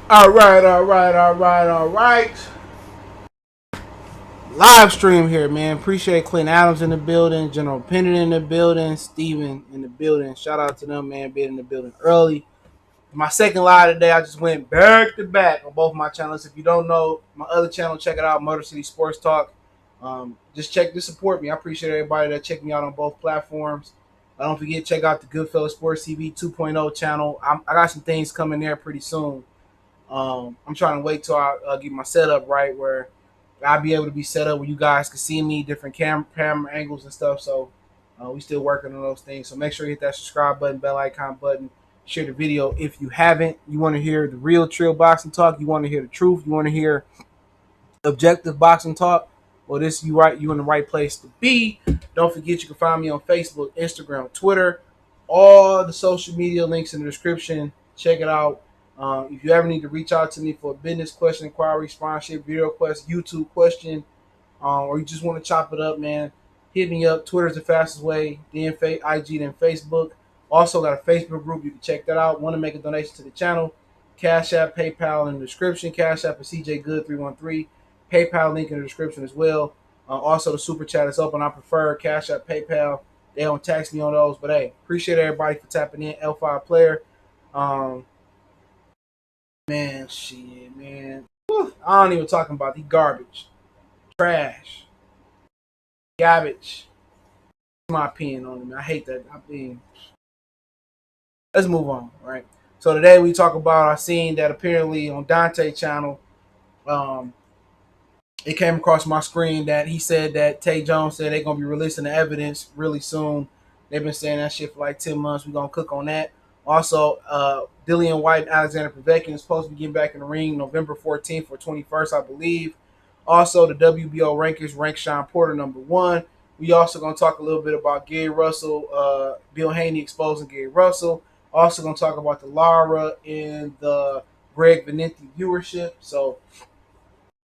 All right, all right, all right, all right. Live stream here, man. Appreciate Clint Adams in the building, General Pennant in the building, Steven in the building. Shout out to them, man, being in the building early. My second live today, I just went back to back on both my channels. If you don't know my other channel, check it out, Motor City Sports Talk. Just check to support me. I appreciate everybody that checked me out on both platforms. Don't forget, check out the Goodfellas Sports TV 2.0 channel. I got some things coming there pretty soon. I'm trying to wait till I get my setup right where I'll be able to be set up where you guys can see me, different camera angles and stuff. So we still working on those things. So make sure you hit that subscribe button, bell icon button, share the video if you haven't. You want to hear the real trill boxing talk. You want to hear the truth. You want to hear objective boxing talk. Well, this you right. You in the right place to be. Don't forget you can find me on Facebook, Instagram, Twitter, all the social media links in the description. Check it out. If you ever need to reach out to me for a business question, inquiry, sponsorship, video request, YouTube question, or you just want to chop it up, man, hit me up. Twitter's the fastest way, then IG, then Facebook. Also got a Facebook group. You can check that out. Want to make a donation to the channel? Cash App, PayPal in the description. Cash App is CJ Good 313. PayPal link in the description as well. Also, the super chat is open. I prefer Cash App, PayPal. They don't tax me on those, but hey, appreciate everybody for tapping in. L5 player. Man, shit, man. Whew, I don't even talking about the garbage, trash, garbage. My opinion on it, man. I hate that. I mean, let's move on, right? So today we talk about our scene that apparently on Deontay channel, um, it came across my screen that he said that Tay Jones said they're gonna be releasing the evidence really soon. They've been saying that shit for like 10 months. We're gonna cook on that. Also, Dillian, Whyte, and Alexander Povetkin is supposed to be getting back in the ring November 14th or 21st, I believe. Also, the WBO rankings rank Shawn Porter #1. We also gonna talk a little bit about Gary Russell, Bill Haney exposing Gary Russell. Also gonna talk about the Lara and the Greg Vendetti viewership. So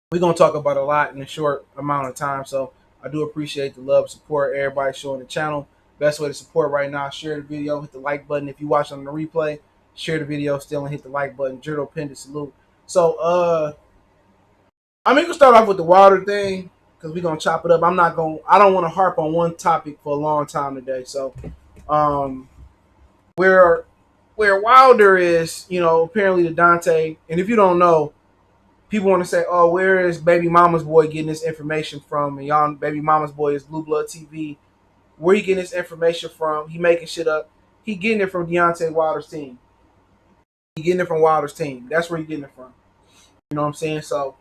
we're gonna talk about a lot in a short amount of time. So I do appreciate the love, support, everybody showing the channel. Best way to support right now, share the video, hit the like button. If you watch on the replay, share the video still and hit the like button. General Pennant salute. So I'm gonna start off with the Wilder thing because we're gonna chop it up. I don't want to harp on one topic for a long time today. So um where Wilder is, apparently the Dante, and if you don't know, people want to say, "Oh, where is Baby Mama's boy getting this information from?" And y'all, Baby Mama's boy is Blue Blood TV. Where he getting this information from? He making shit up. He getting it from Deontay Wilder's team. He getting it from Wilder's team. That's where he getting it from. You know what I'm saying? So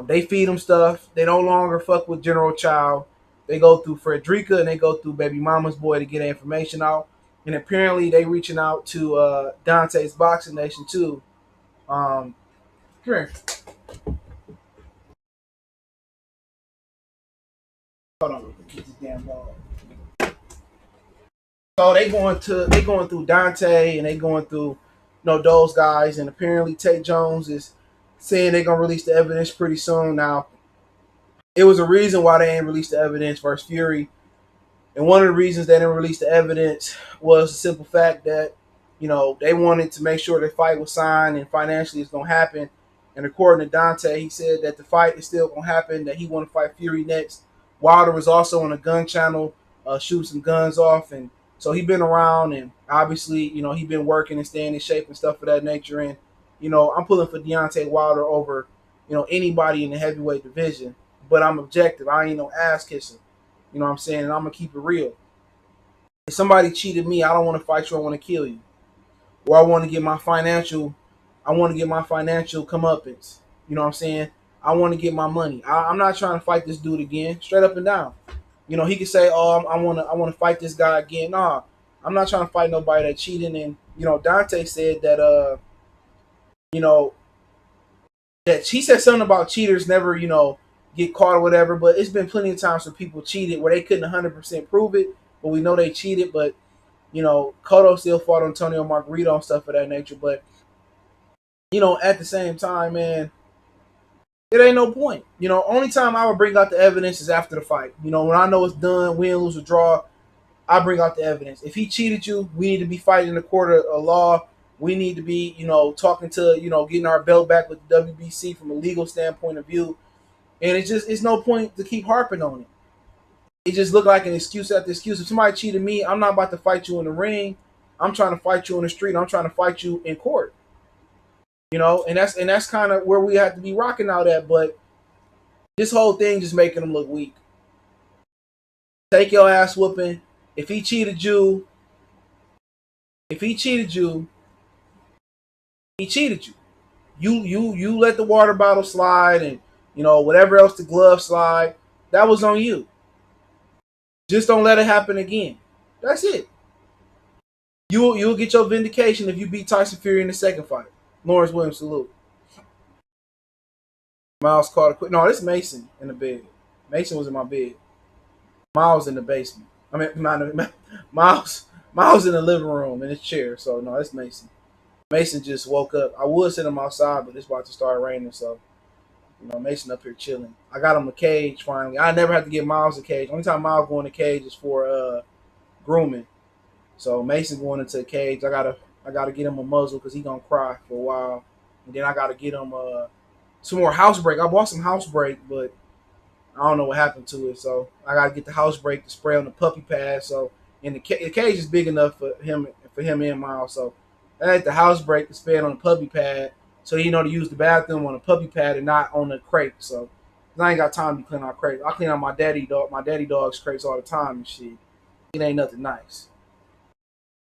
they feed him stuff. They no longer fuck with General Child. They go through Frederica and they go through Baby Mama's boy to get information out. And apparently they reaching out to Dante's Boxing Nation too. Come here. Hold on. Get this damn ball. So they going through Dante and they going through those guys, and apparently Tate Jones is saying they're gonna release the evidence pretty soon. Now it was a reason why they ain't released the evidence versus Fury, and one of the reasons they didn't release the evidence was the simple fact that they wanted to make sure the fight was signed and financially it's gonna happen. And according to Dante, he said that the fight is still gonna happen. That he want to fight Fury next. Wilder was also on a gun channel, shooting some guns off, and so he been around, and obviously, he been working and staying in shape and stuff of that nature. And I'm pulling for Deontay Wilder over, anybody in the heavyweight division. But I'm objective. I ain't no ass kissing. You know what I'm saying? And I'm gonna keep it real. If somebody cheated me, I don't want to fight you. I want to kill you, or I want to get my financial. I want to get my financial comeuppance. You know what I'm saying? I want to get my money. I'm not trying to fight this dude again, straight up and down. He could say, "Oh, I want to fight this guy again." Nah, I'm not trying to fight nobody that cheated. And Dante said that you know, that he said something about cheaters never, get caught or whatever. But it's been plenty of times where people cheated where they couldn't 100% prove it, but we know they cheated. But Cotto still fought Antonio Margarito and stuff of that nature. But at the same time, man, it ain't no point. Only time I would bring out the evidence is after the fight. When I know it's done, win, lose, or draw, I bring out the evidence. If he cheated you, we need to be fighting in the court of law. We need to be, talking to, getting our belt back with the WBC from a legal standpoint of view. And it's no point to keep harping on it. It just looked like an excuse after excuse. If somebody cheated me, I'm not about to fight you in the ring. I'm trying to fight you on the street. I'm trying to fight you in court. And that's kind of where we have to be rocking out at. But this whole thing just making them look weak. Take your ass whooping. If he cheated you, he cheated you. You let the water bottle slide and whatever else, the glove slide. That was on you. Just don't let it happen again. That's it. You'll get your vindication if you beat Tyson Fury in the second fight. Lawrence Williams, salute. Miles caught a quick. No, this is Mason in the bed. Mason was in my bed. Miles in the basement. I mean, Miles in the living room in his chair. So no, it's Mason. Mason just woke up. I would send him outside, but it's about to start raining. So Mason up here chilling. I got him a cage finally. I never had to get Miles a cage. Only time Miles going to cage is for grooming. So Mason going into a cage. I gotta get him a muzzle because he gonna cry for a while, and then I gotta get him some more house break. I bought some house break, but I don't know what happened to it. So I gotta get the house break to spray on the puppy pad. So the cage is big enough for him and Miles. So I had the house break to spray it on the puppy pad, so to use the bathroom on the puppy pad and not on the crate. So I ain't got time to clean out crates. I clean out my daddy dog's crates all the time and shit. It ain't nothing nice.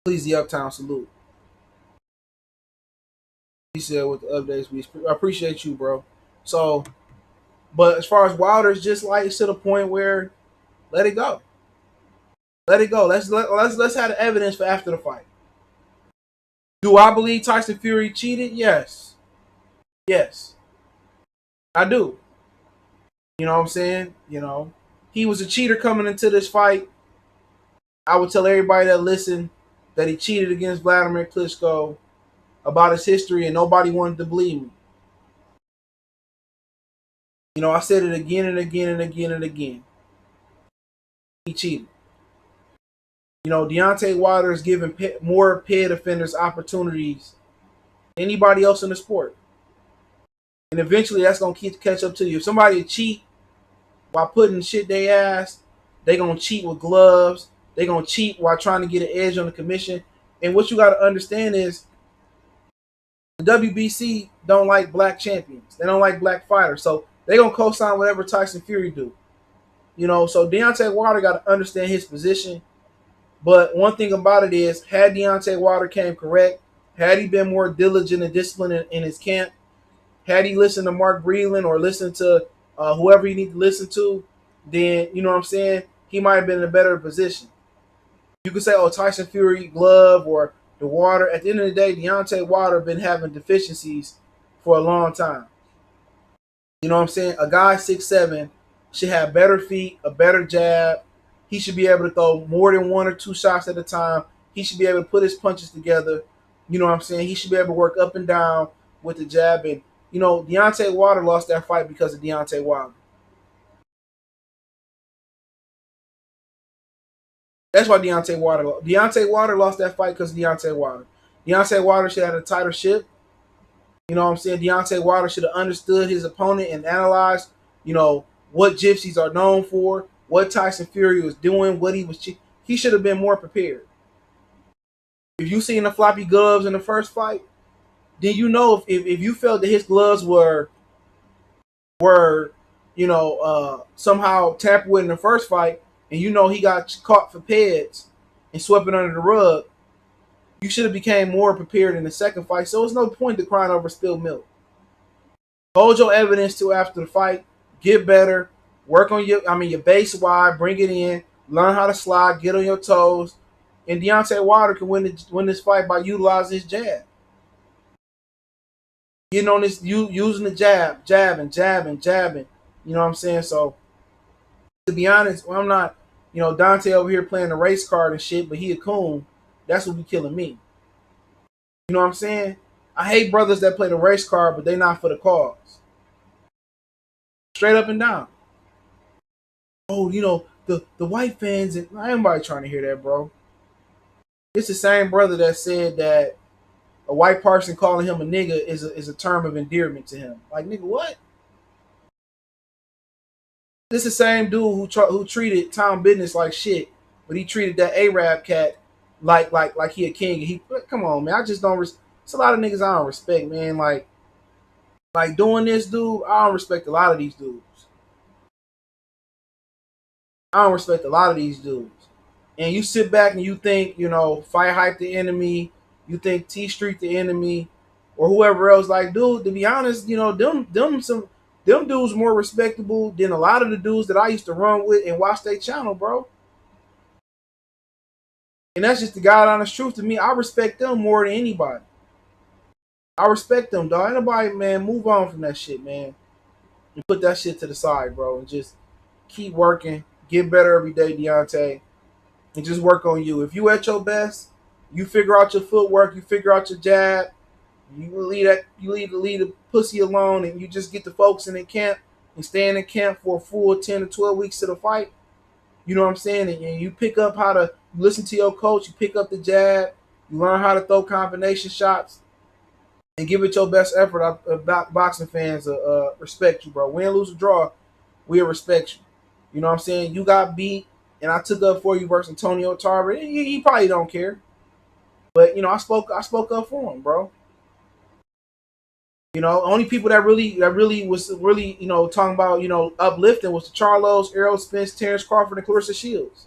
Please the Uptown salute. He said with the updates, I appreciate you, bro. So, but as far as Wilder, it's just like it's to the point where let it go. Let it go. Let's have the evidence for after the fight. Do I believe Tyson Fury cheated? Yes. Yes. I do. You know what I'm saying? He was a cheater coming into this fight. I would tell everybody that listen that he cheated against Vladimir Klitschko about his history, and nobody wanted to believe me. I said it again and again and again and again. He cheated. Deontay Wilder is giving more PED offenders opportunities than anybody else in the sport. And eventually that's going to catch up to you. If somebody cheat while putting shit they ass, they going to cheat with gloves. They going to cheat while trying to get an edge on the commission. And what you got to understand is the WBC don't like black champions. They don't like black fighters. So they going to co-sign whatever Tyson Fury do. So Deontay Wilder got to understand his position. But one thing about it is, had Deontay Wilder came correct, had he been more diligent and disciplined in his camp, had he listened to Mark Breland or listened to whoever he need to listen to, then, you know what I'm saying, he might have been in a better position. You could say, oh, Tyson Fury, glove, or the water. At the end of the day, Deontay Wilder been having deficiencies for a long time. You know what I'm saying? A guy 6'7" should have better feet, a better jab. He should be able to throw more than one or two shots at a time. He should be able to put his punches together. You know what I'm saying? He should be able to work up and down with the jab. And, Deontay Wilder lost that fight because of Deontay Wilder. That's why Deontay Wilder lost that fight because of Deontay Wilder. Deontay Wilder should have had a tighter ship. You know what I'm saying? Deontay Wilder should have understood his opponent and analyzed, what gypsies are known for, what Tyson Fury was doing, what he was. He should have been more prepared. If you seen the floppy gloves in the first fight, then if you felt that his gloves were somehow tampered with in the first fight, and he got caught for PEDs and swept it under the rug, you should have became more prepared in the second fight. So there's no point to crying over spilled milk. Hold your evidence till after the fight. Get better. Work on your base wide. Bring it in. Learn how to slide. Get on your toes. And Deontay Wilder can win this fight by utilizing his jab. Getting on this, using the jabbing. You know what I'm saying? So, to be honest, I'm not, Dante over here playing the race card and shit, but he a coon. That's what be killing me. You know what I'm saying? I hate brothers that play the race card, but they not for the cause. Straight up and down. Oh, the white fans, and ain't nobody trying to hear that, bro. It's the same brother that said that a white person calling him a nigga is a term of endearment to him. Like, nigga, what? This is the same dude who treated Tom Business like shit, but he treated that Arab cat like he a king. He come on, man. I just don't. It's a lot of niggas I don't respect, man. Like doing this, dude. I don't respect a lot of these dudes. I don't respect a lot of these dudes. And you sit back and you think, Fight Hype the enemy, you think T Street the enemy, or whoever else. Like, dude, to be honest, them dudes more respectable than a lot of the dudes that I used to run with and watch their channel, bro. And that's just the God honest truth to me. I respect them more than anybody. I respect them, dog. Anybody, man, move on from that shit, man. And put that shit to the side, bro. And just keep working. Get better every day, Deontay. And just work on you. If you at your best, you figure out your footwork, you figure out your jab, you leave the pussy alone, and you just get the folks in the camp and stay in the camp for a full 10 to 12 weeks to the fight. You know what I'm saying? And you pick up how to listen to your coach, you pick up the jab, you learn how to throw combination shots, and give it your best effort. Boxing fans respect you, bro. Win, lose, or draw, we'll respect you. You know what I'm saying? You got beat, and I took up for you versus Antonio Tarver. He probably don't care, but I spoke up for him, bro. Only people that really was talking about uplifting was the Charlos, Errol Spence, Terence Crawford, and Clarissa Shields.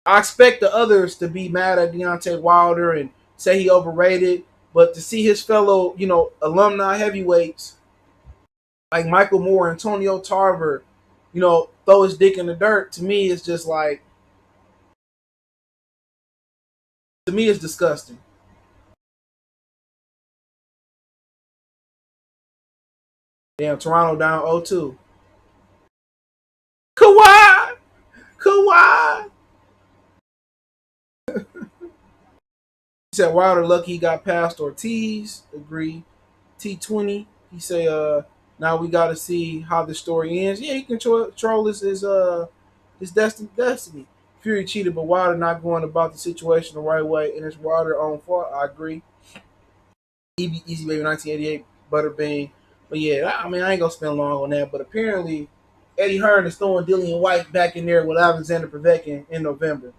I expect the others to be mad at Deontay Wilder and say he overrated, but to see his fellow alumni heavyweights like Michael Moore, Antonio Tarver, throw his dick in the dirt, to me it's just like, to me it's disgusting. Damn, Toronto down 0-2. Kawhi. He said Wilder lucky he got past Ortiz. Agree. T20. He say now we got to see how the story ends. Yeah, he can control his destiny. Fury cheated, but Wilder not going about the situation the right way, and it's Wilder's own fault. I agree. Easy Baby 1988 Butterbean. But yeah, I mean I ain't gonna spend long on that. But apparently Eddie Hearn is throwing Dillian Whyte back in there with Alexander Povetkin in November.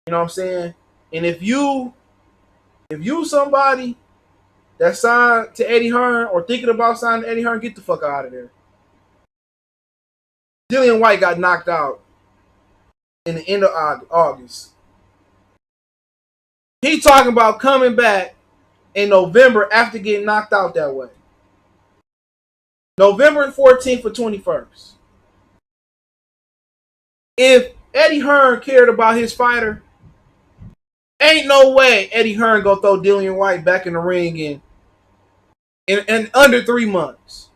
You know what I'm saying? And if you somebody that signed to Eddie Hearn or thinking about signing to Eddie Hearn, get the fuck out of there. Dillian Whyte got knocked out in the end of August. He talking about coming back in November after getting knocked out that way. November 14th or 21st. If Eddie Hearn cared about his fighter, ain't no way Eddie Hearn gonna throw Dillian Whyte back in the ring in under 3 months.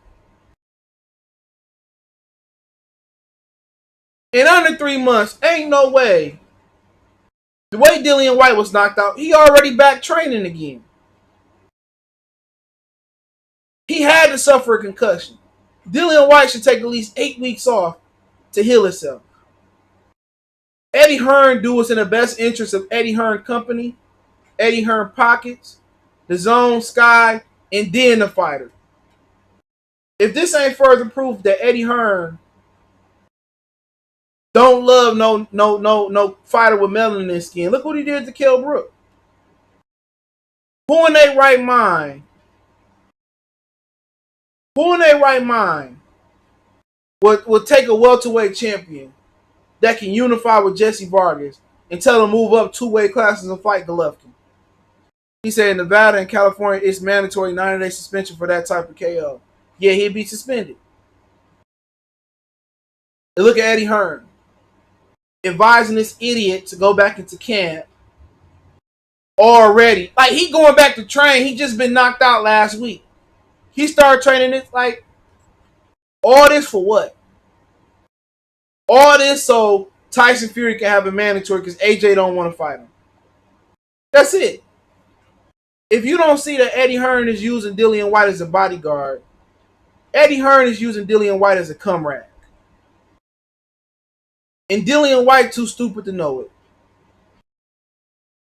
In under 3 months, ain't no way. The way Dillian Whyte was knocked out, he already back training again. He had to suffer a concussion. Dillian Whyte should take at least 8 weeks off to heal himself. Eddie Hearn do what's in the best interest of Eddie Hearn Company, Eddie Hearn Pockets, the Zone, Sky, and then the fighter. If this ain't further proof that Eddie Hearn don't love no fighter with melanin in his skin, look what he did to Kell Brook. Who in their right mind? Who in their right mind would take a welterweight champion that can unify with Jesse Vargas and tell him move up 2 weight classes and fight Golovkin? He said in Nevada and California, it's mandatory 90-day suspension for that type of KO. Yeah, he'd be suspended. And look at Eddie Hearn advising this idiot to go back into camp already. Like, he going back to train. He just been knocked out last week. He started training this, like, all this for what? All this so Tyson Fury can have a mandatory because AJ don't want to fight him. That's it. If you don't see that Eddie Hearn is using Dillian Whyte as a bodyguard, Eddie Hearn is using Dillian Whyte as a comrade. And Dillian Whyte too stupid to know it.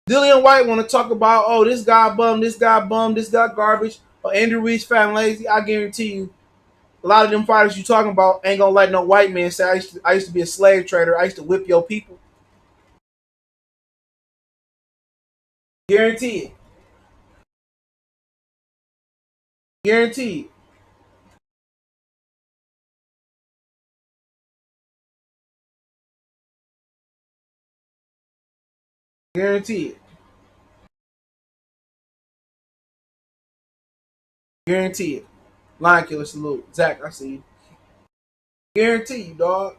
Dillian Whyte want to talk about, oh, this guy bum, this guy bum, this guy garbage, or Andrew Reed's fat and lazy. I guarantee you, a lot of them fighters you talking about ain't gonna let no white man say I used to be a slave trader. I used to whip your people. Guarantee it. Guarantee it. Guarantee it. Guarantee it. Line killer salute. Zach, I see you. Guarantee you, dog.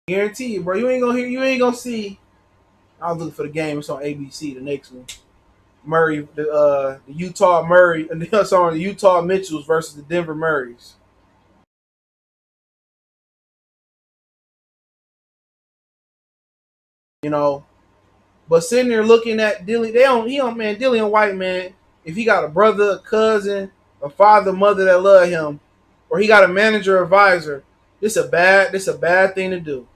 Guarantee you, bro. You ain't gonna hear. You ain't gonna see. I was looking for the game. It's on ABC. The next one. Murray, the Utah Murray, sorry, the Utah Mitchells versus the Denver Murrays. You know, but sitting there looking at Dillian, Dillian Whyte, man. If he got a brother, a cousin, a father, mother that love him, or he got a manager, advisor, this a bad thing to do.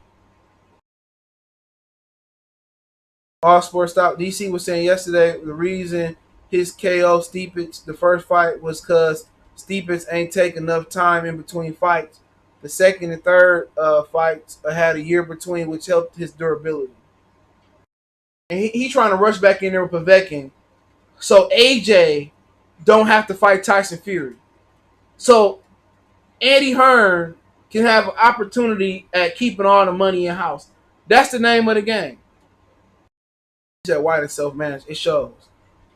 All Sports Stop. DC was saying yesterday the reason his KO Stipe the first fight was because Stipe ain't take enough time in between fights. The second and third fights had a year between, which helped his durability. And he trying to rush back in there with Povetkin, so AJ don't have to fight Tyson Fury. So Eddie Hearn can have an opportunity at keeping all the money in house. That's the name of the game. He said Whyte is self-managed. It shows.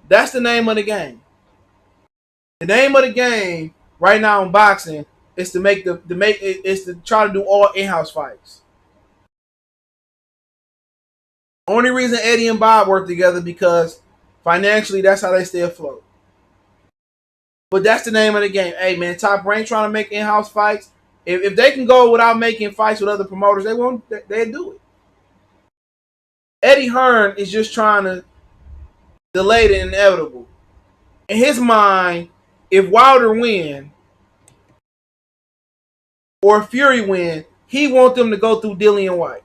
That's the name of the game. The name of the game right now in boxing is to make is to try to do all in-house fights. Only reason Eddie and Bob work together because financially that's how they stay afloat. But that's the name of the game. Hey man, Top Rank trying to make in-house fights. If they can go without making fights with other promoters, they won't. They do it. Eddie Hearn is just trying to delay the inevitable. In his mind, if Wilder win or Fury win, he wants them to go through Dillian Whyte.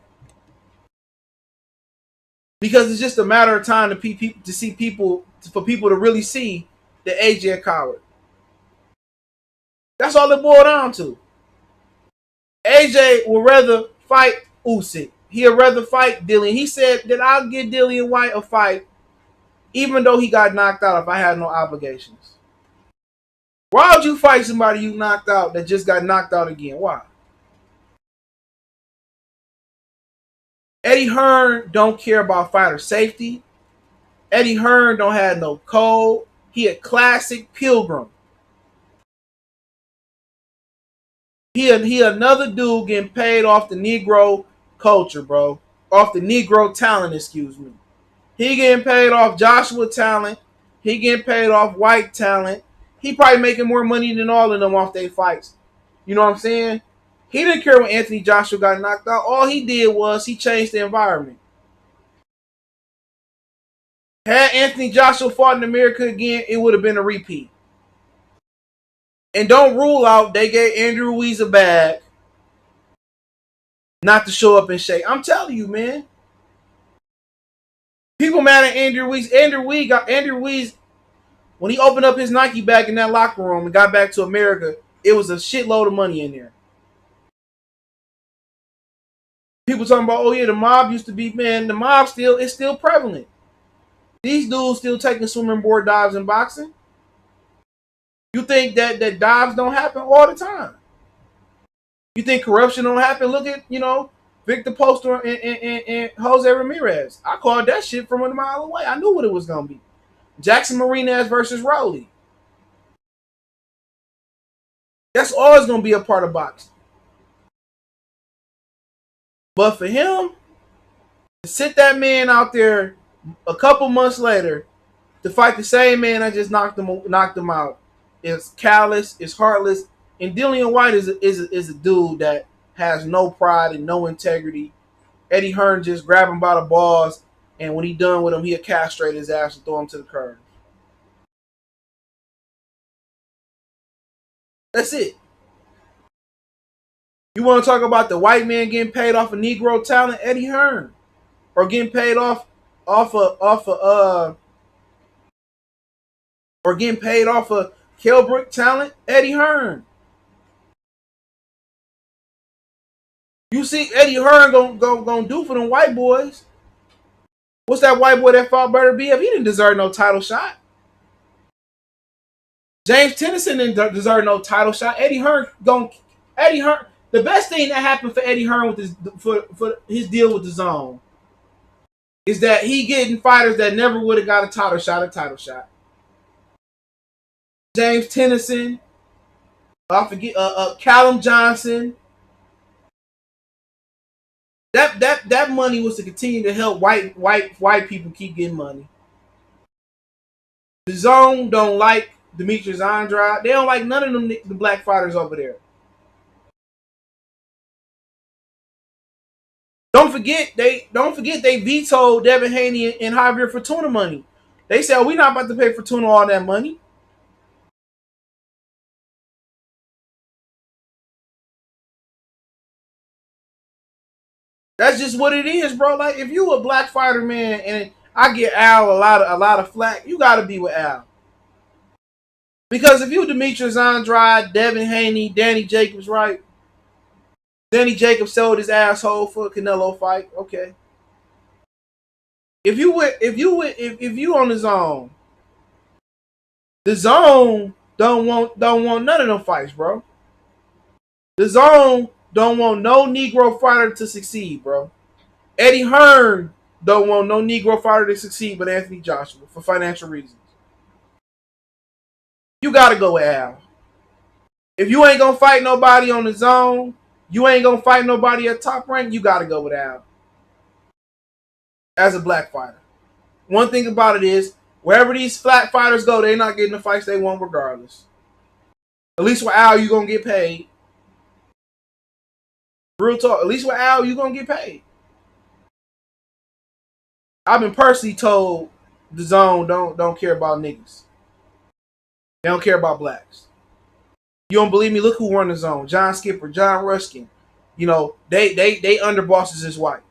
Because it's just a matter of time to see people, for people to really see the AJ a coward. That's all it boiled down to. AJ would rather fight Usyk. He'd rather fight Dillian. He said that I'll give Dillian Whyte a fight, even though he got knocked out if I had no obligations. Why would you fight somebody you knocked out that just got knocked out again? Why? Eddie Hearn don't care about fighter safety. Eddie Hearn don't have no code. He a classic pilgrim. He another dude getting paid off the Negro culture, bro. Off the Negro talent, excuse me. He getting paid off Joshua talent. He getting paid off Whyte talent. He probably making more money than all of them off their fights. You know what I'm saying? He didn't care when Anthony Joshua got knocked out. All he did was he changed the environment. Had Anthony Joshua fought in America again, it would have been a repeat. And don't rule out they gave Andrew Ruiz a bag not to show up and shake. I'm telling you, man. People mad at Andrew Ruiz. Andrew Ruiz when he opened up his Nike bag in that locker room and got back to America, it was a shitload of money in there. People talking about, oh yeah, the mob used to be, man, the mob is still prevalent. These dudes still taking swimming board dives in boxing. You think that dives don't happen all the time? You think corruption don't happen? Look at, Victor Poster and Jose Ramirez. I called that shit from a mile away. I knew what it was going to be. Jackson Marinez versus Rowley. That's always going to be a part of boxing. But for him to sit that man out there a couple months later to fight the same man that just knocked him out is callous, is heartless, and Dillian Whyte is a dude that has no pride and no integrity. Eddie Hearn just grab him by the balls, and when he done with him, he'll castrate his ass and throw him to the curb. That's it. You want to talk about the white man getting paid off of Negro talent, Eddie Hearn, or getting paid or getting paid off of Kelbrick talent, Eddie Hearn. You see Eddie Hearn gonna do for them white boys. What's that white boy that fought Better BF? He didn't deserve no title shot. James Tennyson didn't deserve no title shot. Eddie Hearn. The best thing that happened for Eddie Hearn with his deal with the DAZN is that he getting fighters that never would have got a title shot. James Tennyson, I forget, Callum Johnson. That money was to continue to help white people keep getting money. The DAZN don't like Demetrius Andrade. They don't like none of them the black fighters over there. Don't forget they vetoed Devin Haney and Javier Fortuna money. They said, we're not about to pay Fortuna all that money. That's just what it is, bro. Like, if you a black fighter, man, and I get Al a lot of flack, you gotta be with Al. Because if you Demetrius Andrade, Devin Haney, Danny Jacobs, right? Danny Jacobs sold his asshole for a Canelo fight. Okay. If you on the DAZN don't want none of them fights, bro. The DAZN don't want no Negro fighter to succeed, bro. Eddie Hearn don't want no Negro fighter to succeed but Anthony Joshua for financial reasons. You gotta go with Al. If you ain't gonna fight nobody on the DAZN, you ain't gonna fight nobody at top rank, you gotta go with Al. As a black fighter. One thing about it is, wherever these flat fighters go, they're not getting the fights they want regardless. At least with Al, you gonna get paid. Real talk. At least with Al, you gonna get paid. I've been personally told the DAZN don't care about niggas. They don't care about blacks. You don't believe me? Look who run the DAZN. John Skipper, John Ruskin. You know, they underbosses is white.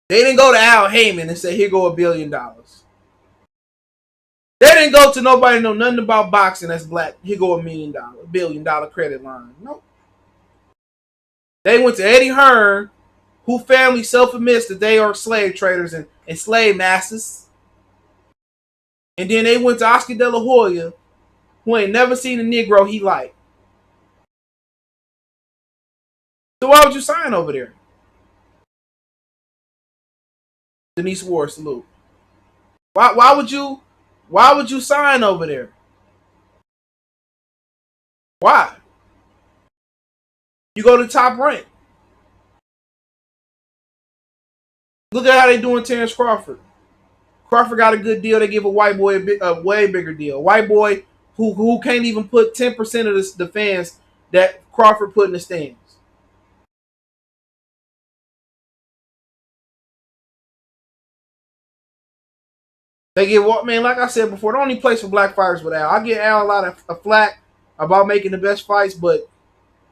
They didn't go to Al Heyman and say, here go $1 billion. They didn't go to nobody know nothing about boxing that's black. Here go $1 million, $1 billion credit line. Nope. They went to Eddie Hearn, who family self-admits that they are slave traders and slave masters. And then they went to Oscar De La Hoya, who ain't never seen a Negro he liked. So why would you sign over there? Denise Ward, salute. Why would you sign over there? Why? You go to top rank. Look at how they doing Terence Crawford. Crawford got a good deal. They give a white boy a way bigger deal. White boy who can't even put 10% of the fans that Crawford put in the stands. They give what, man, like I said before, the only place for black fighters with Al. I get Al a lot of flack about making the best fights, but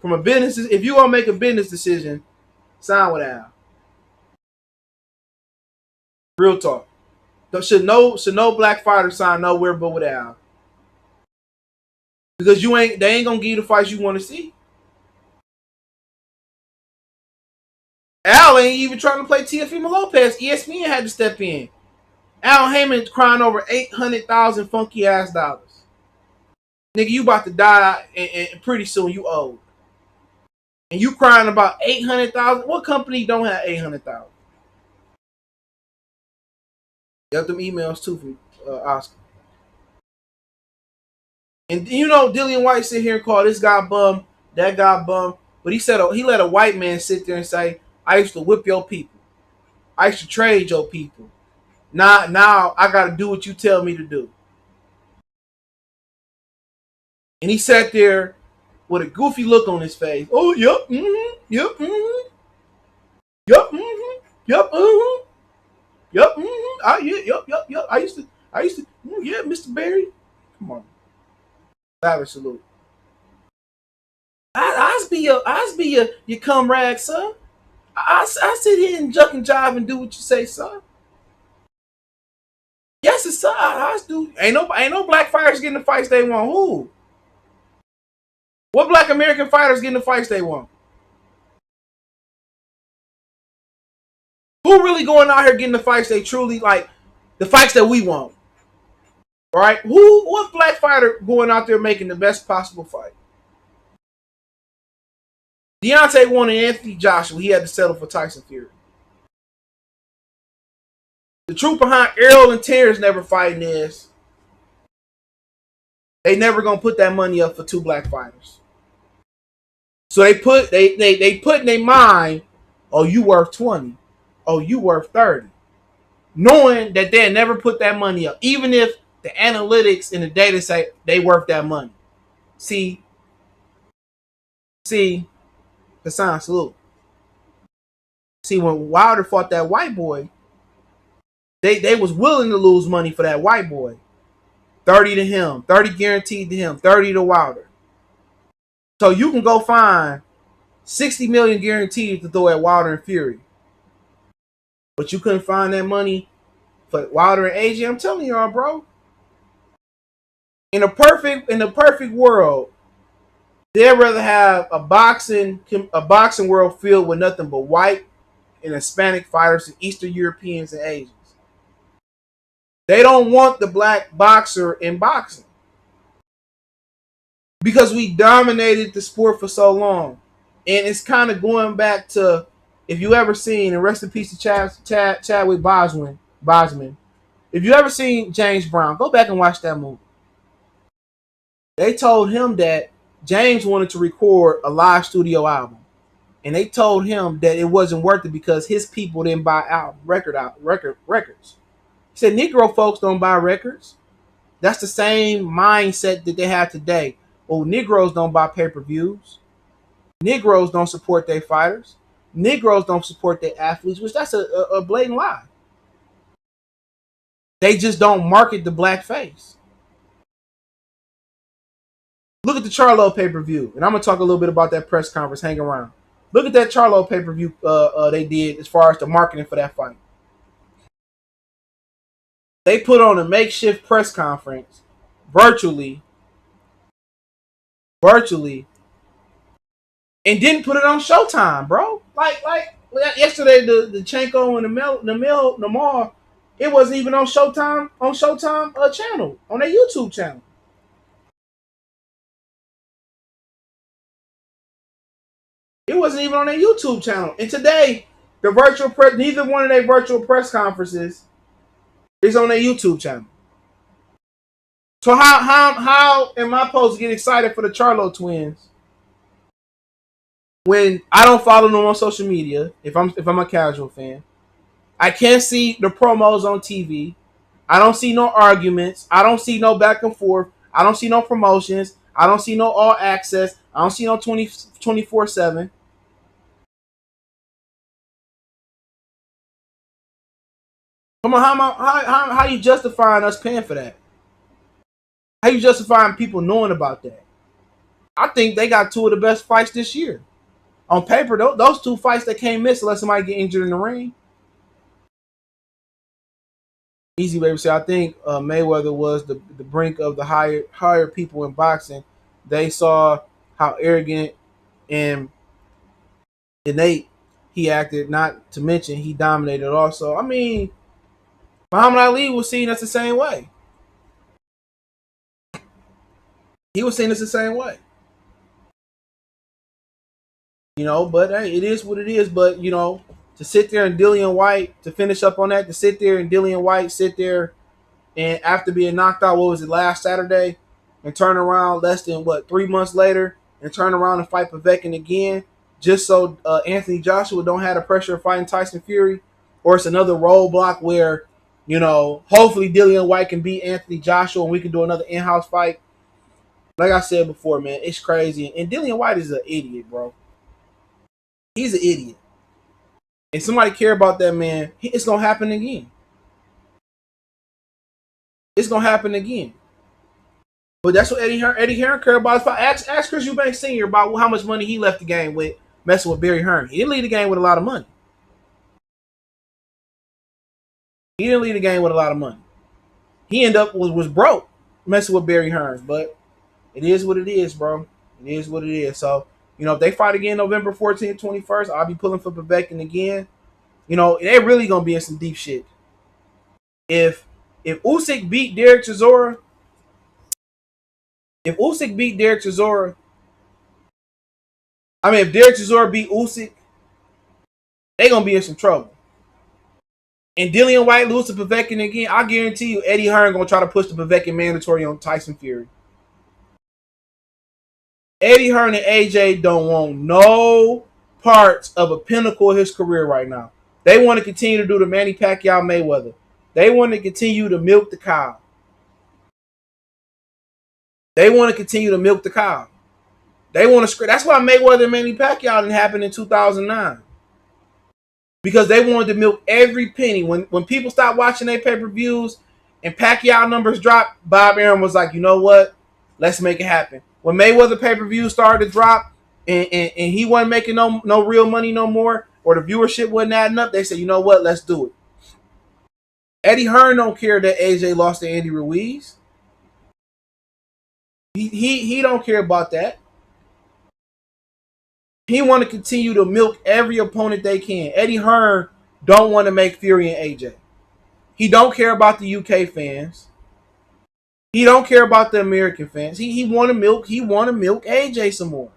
from a business, if you gonna make a business decision, sign with Al. Real talk. Should no black fighter sign nowhere but with Al. Because they ain't gonna give you the fights you want to see. Al ain't even trying to play Teofimo Lopez. ESPN had to step in. Al Heyman's crying over 800,000 funky ass dollars. Nigga, you about to die and pretty soon you old. And you crying about 800,000? What company don't have 800,000? Got them emails too from Oscar. And you know, Dillian Whyte sit here and call this guy bum, that guy bum. But he said he let a white man sit there and say, I used to whip your people. I used to trade your people. Now I got to do what you tell me to do. And he sat there with a goofy look on his face. Oh, yep, yep, yep, yep, yep, yep. I used to, yeah, Mr. Barry. Come on. Lara, salute. I your comrade, son. I sit here and jump and jive and do what you say, son. Yes, it's son. I do. Ain't no black fighters getting the fights they want. Who? What black American fighters getting the fights they want? Who really going out here getting the fights they truly like? The fights that we want, right? What black fighter going out there making the best possible fight? Deontay wanted Anthony Joshua. He had to settle for Tyson Fury. The truth behind Errol and Terence never fighting is they never gonna put that money up for two black fighters. So they put in their mind, oh, you worth 20. Oh, you worth 30. Knowing that they'll never put that money up, even if the analytics and the data say they worth that money. See, Hassan, salute. See, when Wilder fought that white boy, they was willing to lose money for that white boy. 30 to him, 30 guaranteed to him, 30 to Wilder. So you can go find 60 million guaranteed to throw at Wilder and Fury. But you couldn't find that money for Wilder and AJ. I'm telling y'all, bro. In the perfect world, they'd rather have a boxing world filled with nothing but white and Hispanic fighters and Eastern Europeans and Asians. They don't want the black boxer in boxing because we dominated the sport for so long. And it's kind of going back to, if you ever seen, and rest in peace to Chadwick Boseman, if you ever seen James Brown, go back and watch that movie. They told him that James wanted to record a live studio album. And they told him that it wasn't worth it because his people didn't buy records. He said, Negro folks don't buy records. That's the same mindset that they have today. Oh, Negroes don't buy pay-per-views. Negroes don't support their fighters. Negroes don't support their athletes, which that's a blatant lie. They just don't market the black face. Look at the Charlo pay-per-view. And I'm going to talk a little bit about that press conference. Hang around. Look at that Charlo pay-per-view they did as far as the marketing for that fight. They put on a makeshift press conference virtually, and didn't put it on Showtime, bro. Like yesterday, the Chanko and the Mall, it wasn't even on Showtime channel, on their YouTube channel. It wasn't even on their YouTube channel. And today, the virtual press, neither one of their virtual press conferences is on their YouTube channel. So how am I supposed to get excited for the Charlo twins when I don't follow them on social media? If I'm a casual fan, I can't see the promos on TV. I don't see no arguments. I don't see no back and forth. I don't see no promotions. I don't see no all access. I don't see no 24/7. Come on, how you justifying us paying for that? How you justifying people knowing about that? I think they got two of the best fights this year. On paper, those two fights they can't miss unless somebody get injured in the ring. Easy baby say, I think Mayweather was the brink of the higher people in boxing. They saw how arrogant and innate he acted, not to mention he dominated also. I mean, Muhammad Ali was seen us the same way. He was seen us the same way. But hey, it is what it is. But, to sit there and Dillian Whyte, to finish up on that, to sit there and Dillian Whyte sit there and after being knocked out, what was it, last Saturday, and turn around less than, 3 months later, and turn around and fight Povetkin again, just so Anthony Joshua don't have the pressure of fighting Tyson Fury, or it's another roadblock where, hopefully Dillian Whyte can beat Anthony Joshua and we can do another in-house fight. Like I said before, man, it's crazy. And Dillian Whyte is an idiot, bro. He's an idiot. And somebody care about that man, it's going to happen again. It's going to happen again. But that's what Eddie Hearn cared about. Ask Chris Eubanks Sr. about how much money he left the game with messing with Barry Hearn. He didn't leave the game with a lot of money. He didn't leave the game with a lot of money. He ended up was broke messing with Barry Hearns. But it is what it is, bro. It is what it is. So, if they fight again November 14th, 21st, I'll be pulling for Povetkin again. They're really gonna be in some deep shit. If Usyk beat Derek Chisora, if Derek Chisora beat Usyk, they gonna be in some trouble. And Dillian Whyte lose to Povetkin again, I guarantee you Eddie Hearn gonna try to push the Povetkin mandatory on Tyson Fury. Eddie Hearn and AJ don't want no parts of a pinnacle of his career right now. They want to continue to do the Manny Pacquiao Mayweather. They want to continue to milk the cow. They want to continue to milk the cow. They want to. That's why Mayweather and Manny Pacquiao didn't happen in 2009. Because they wanted to milk every penny. When people stopped watching their pay-per-views and Pacquiao numbers dropped, Bob Arum was like, you know what? Let's make it happen. When Mayweather pay-per-view started to drop and he wasn't making no real money no more, or the viewership wasn't adding up, they said, you know what? Let's do it. Eddie Hearn don't care that AJ lost to Andy Ruiz. He don't care about that. He want to continue to milk every opponent they can. Eddie Hearn don't want to make Fury and AJ. He don't care about the UK fans. He don't care about the American fans. He want to milk AJ some more.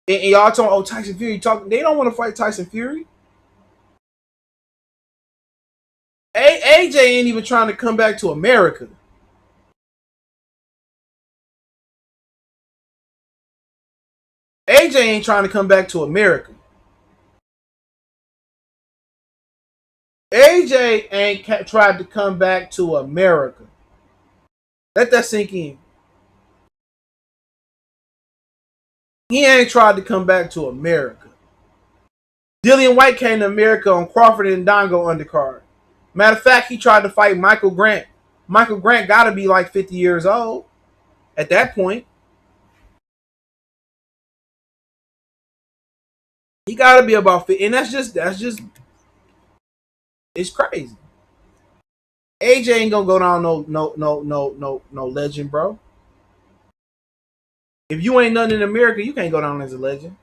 And y'all talking, Tyson Fury talking. They don't want to fight Tyson Fury. AJ ain't even trying to come back to America. AJ ain't trying to come back to America. AJ ain't tried to come back to America. Let that sink in. He ain't tried to come back to America. Dillian Whyte came to America on Crawford and Dongo undercard. Matter of fact, he tried to fight Michael Grant. Michael Grant got to be like 50 years old at that point. He got to be about 50, and that's just it's crazy. AJ ain't gonna go down no legend, bro. If you ain't nothing in America, you can't go down as a legend.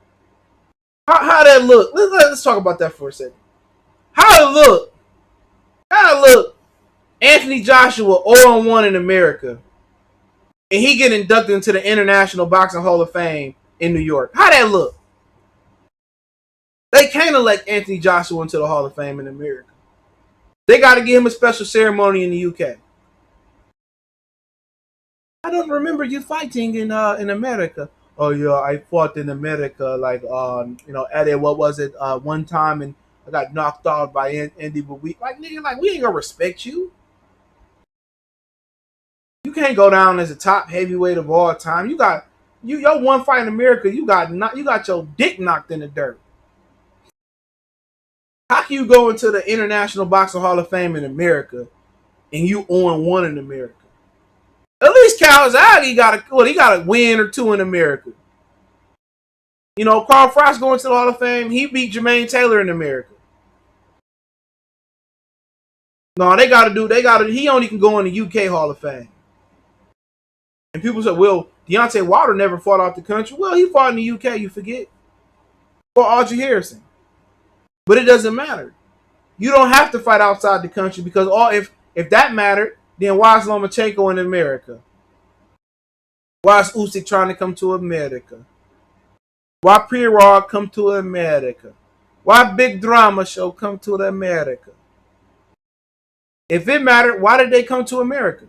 How that look? Let's talk about that for a second. How it look? How it look? Anthony Joshua 0-1 in America, and he get inducted into the International Boxing Hall of Fame in New York. How that look? They can't elect Anthony Joshua into the Hall of Fame in America. They got to give him a special ceremony in the UK. I don't remember you fighting in America. Oh yeah, I fought in America, like at what was it, one time, and I got knocked out by Andy. But we we ain't gonna respect you. You can't go down as a top heavyweight of all time. Your one fight in America, you got your dick knocked in the dirt. How can you go into the International Boxing Hall of Fame in America and you 0-1 in America? At least Calzaghe got a win or two in America. Carl Frost going to the Hall of Fame. He beat Jermaine Taylor in America. No, he only can go in the UK Hall of Fame. And people say, well, Deontay Wilder never fought out the country. Well, he fought in the UK, you forget. For Audrey Harrison. But it doesn't matter. You don't have to fight outside the country because if that mattered, then why is Lomachenko in America? Why is Usyk trying to come to America? Why Pirog come to America? Why Big Drama Show come to America? If it mattered, why did they come to America?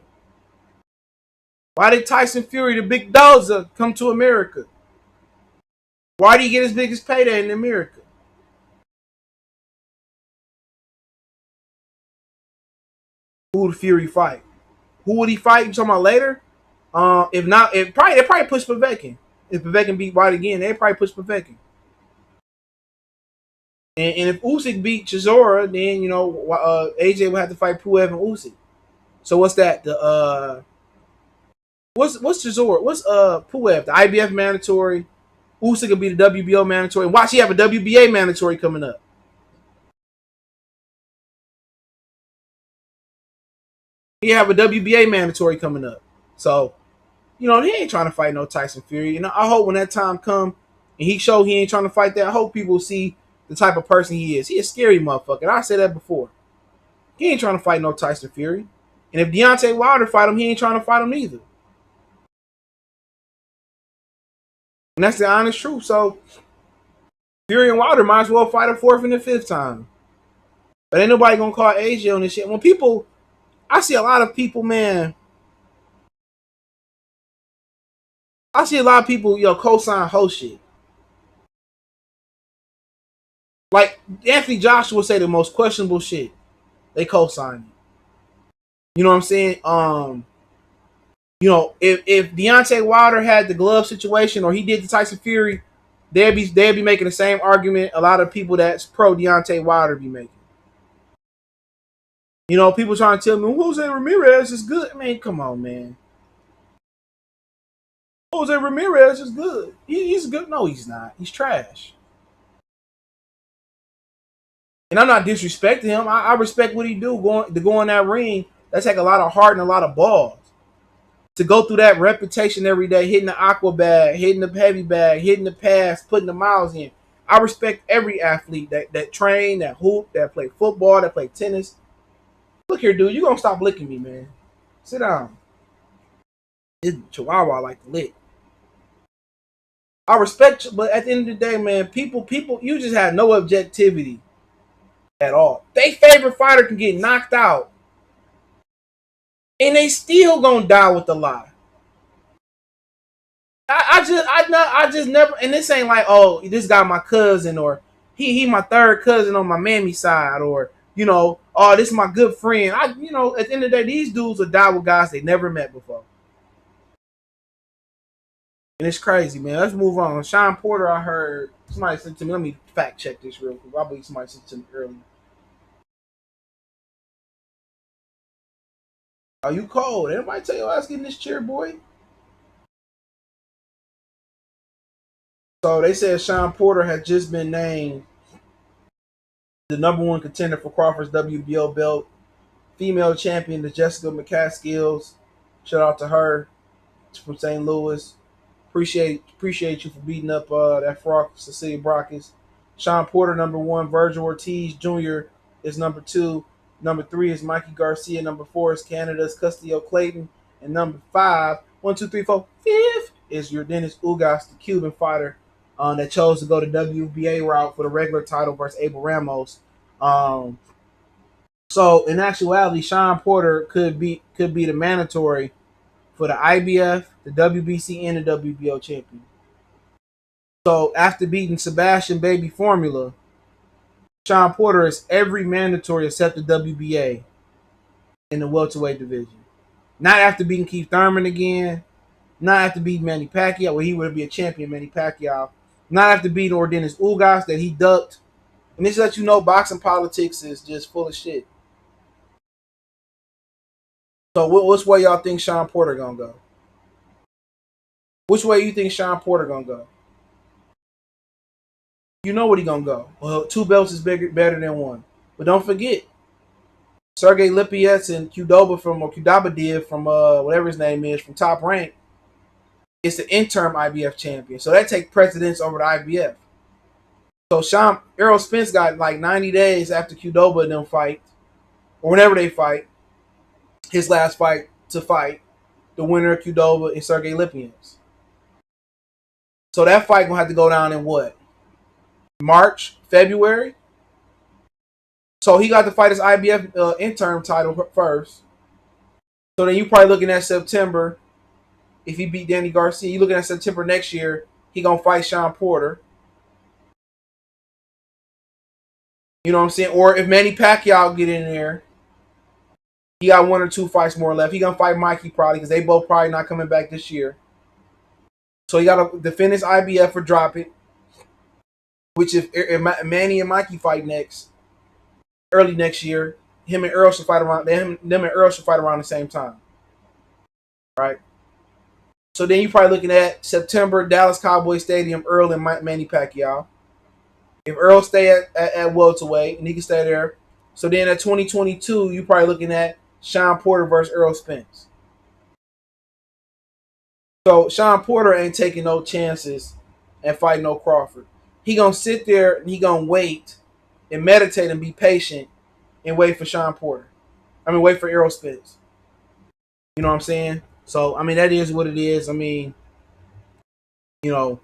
Why did Tyson Fury, the Big Dozer, come to America? Why did he get his biggest payday in America? Who would Fury fight? Who would he fight? You talking about later? If not, they probably push Povetkin. If Povetkin beat Whyte again, they probably push Povetkin. And if Usyk beat Chisora, then AJ would have to fight Puev and Usyk. So what's that? What's Chisora? What's Puev? The IBF mandatory. Usyk could be the WBO mandatory. Watch, he have a WBA mandatory coming up. He have a WBA mandatory coming up. So, he ain't trying to fight no Tyson Fury. I hope when that time come and he show he ain't trying to fight that, I hope people see the type of person he is. He a scary motherfucker. And I said that before. He ain't trying to fight no Tyson Fury. And if Deontay Wilder fight him, he ain't trying to fight him either. And that's the honest truth. So Fury and Wilder might as well fight a fourth and a fifth time. But ain't nobody gonna call AJ on this shit. When people, I see a lot of people, man. I see a lot of people, co-sign whole shit. Like Anthony Joshua say the most questionable shit. They co-sign it. You know what I'm saying? If Deontay Wilder had the glove situation or he did the Tyson Fury, they'd be making the same argument a lot of people that's pro Deontay Wilder be making. People trying to tell me Jose Ramirez is good. I mean, come on, man. Jose Ramirez is good. He's good. No, he's not. He's trash. And I'm not disrespecting him. I respect what he do to go in that ring. That take a lot of heart and a lot of balls. To go through that repetition every day, hitting the aqua bag, hitting the heavy bag, hitting the pass, putting the miles in. I respect every athlete that train, that hoop, that play football, that play tennis. Look here, dude. You gonna stop licking me, man. Sit down. This Chihuahua like to lick. I respect you, but at the end of the day, man, people, you just have no objectivity at all. They favorite fighter can get knocked out, and they still gonna die with the lie. I just never. And this ain't like, oh, this guy my cousin, or he my third cousin on my mammy side, or oh, this is my good friend. At the end of the day, these dudes will die with guys they never met before. And it's crazy, man. Let's move on. Shawn Porter, I heard somebody sent to me. Let me fact check this real quick. I believe somebody sent to me earlier. Are you cold? Anybody tell you I was getting this chair, boy? So they said Shawn Porter had just been named the number one contender for Crawford's WBO belt. Female champion, the Jessica McCaskills. Shout out to her. It's from St. Louis. Appreciate you for beating up that frog, Cecilia Brakes. Shawn Porter, number one. Virgil Ortiz Jr. is number two. Number three is Mikey Garcia. Number four is Canada's Castillo Clayton. And number five, 1, 2, 3, 4, fifth is your Dennis Ugas, the Cuban fighter that chose to go the WBA route for the regular title versus Abel Ramos. So in actuality, Shawn Porter could be the mandatory for the IBF, the WBC, and the WBO champion. So after beating Sebastian Baby Formula, Shawn Porter is every mandatory except the WBA in the welterweight division. Not after beating Keith Thurman again. Not after beating Manny Pacquiao, where he would be a champion, Manny Pacquiao. Not after beating Dennis Ugas that he ducked. And this lets you know boxing politics is just full of shit. So which way y'all think Shawn Porter gonna go? Which way you think Shawn Porter gonna go? You know what he gonna go. Well, 2 belts is better than 1. But don't forget, Sergey Lipinets and Qudaba did from whatever his name is from Top Rank. It's the interim IBF champion. So that takes precedence over the IBF. So Errol Spence got like 90 days after Qudaba and them fight, or whenever they fight, his last fight to fight the winner of Qudaba and Sergey Lipinets. So that fight gonna have to go down in what? March, February? So he got to fight his IBF interim title first. So then you probably looking at September. If he beat Danny Garcia, you looking at September next year. He gonna fight Shawn Porter. You know what I'm saying? Or if Manny Pacquiao get in there, he got 1 or 2 fights more left. He gonna fight Mikey probably because they both probably not coming back this year. So he got to defend his IBF or drop it. Which if Manny and Mikey fight early next year, them and Earl should fight around the same time, right? So then you're probably looking at September, Dallas Cowboys Stadium, Earl and Manny Pacquiao. If Earl stay at welterweight and he can stay there, so then at 2022, you're probably looking at Shawn Porter versus Errol Spence. So Shawn Porter ain't taking no chances and fighting no Crawford. He gonna sit there and he gonna wait and meditate and be patient and wait for Shawn Porter. I mean, wait for Errol Spence. You know what I'm saying? So I mean, that is what it is. I mean, you know,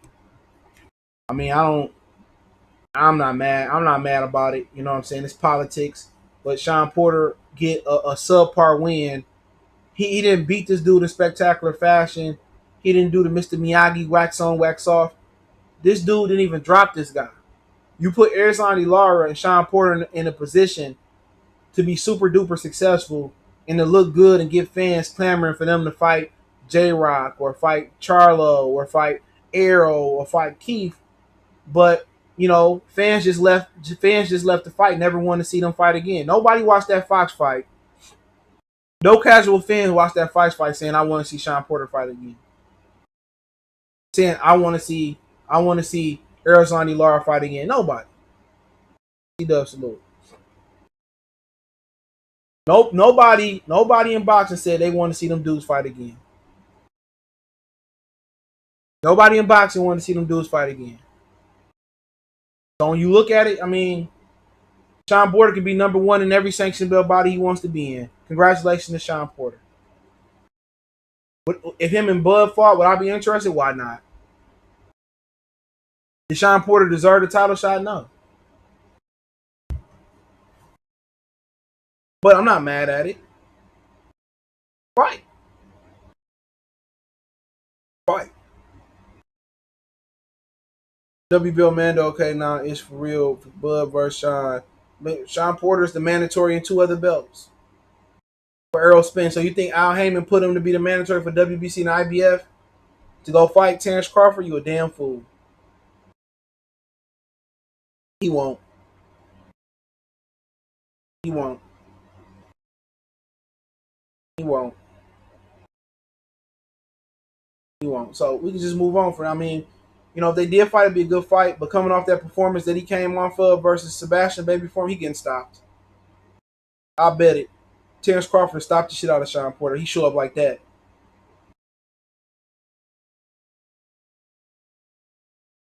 I mean, I'm not mad. I'm not mad about it. You know what I'm saying? It's politics. But Shawn Porter get a subpar win. He didn't beat this dude in spectacular fashion. He didn't do the Mr. Miyagi wax on, wax off. This dude didn't even drop this guy. You put Erislandy, Lara, and Shawn Porter in a position to be super duper successful and to look good and get fans clamoring for them to fight J-Rock or fight Charlo or fight Arrow or fight Keith. But you know, fans just left the fight, never wanted to see them fight again. Nobody watched that Fox fight. No casual fans watched that Fox fight saying I want to see Shawn Porter fight again. Saying I want to see Erislandy Lara fight again. Nobody. He does salute. Nope, nobody in boxing said they want to see them dudes fight again. Nobody in boxing wanted to see them dudes fight again. So when you look at it, I mean, Shawn Porter can be number one in every sanctioned belt body he wants to be in. Congratulations to Shawn Porter. If him and Bud fought, would I be interested? Why not? Did Shawn Porter deserve the title shot? No. But I'm not mad at it. Right. Right. WBO Mando, okay, now it's for real for Bud versus Shawn. Shawn Porter's the mandatory in 2 other belts for Errol Spence. So you think Al Heyman put him to be the mandatory for WBC and IBF to go fight Terence Crawford? You a damn fool. He won't. He won't. He won't. He won't. So we can just move on for it. I mean, you know, if they did fight, it'd be a good fight. But coming off that performance that he came off of versus Sebastian Baby Form, he getting stopped. I bet it. Terence Crawford stopped the shit out of Shawn Porter. He show up like that.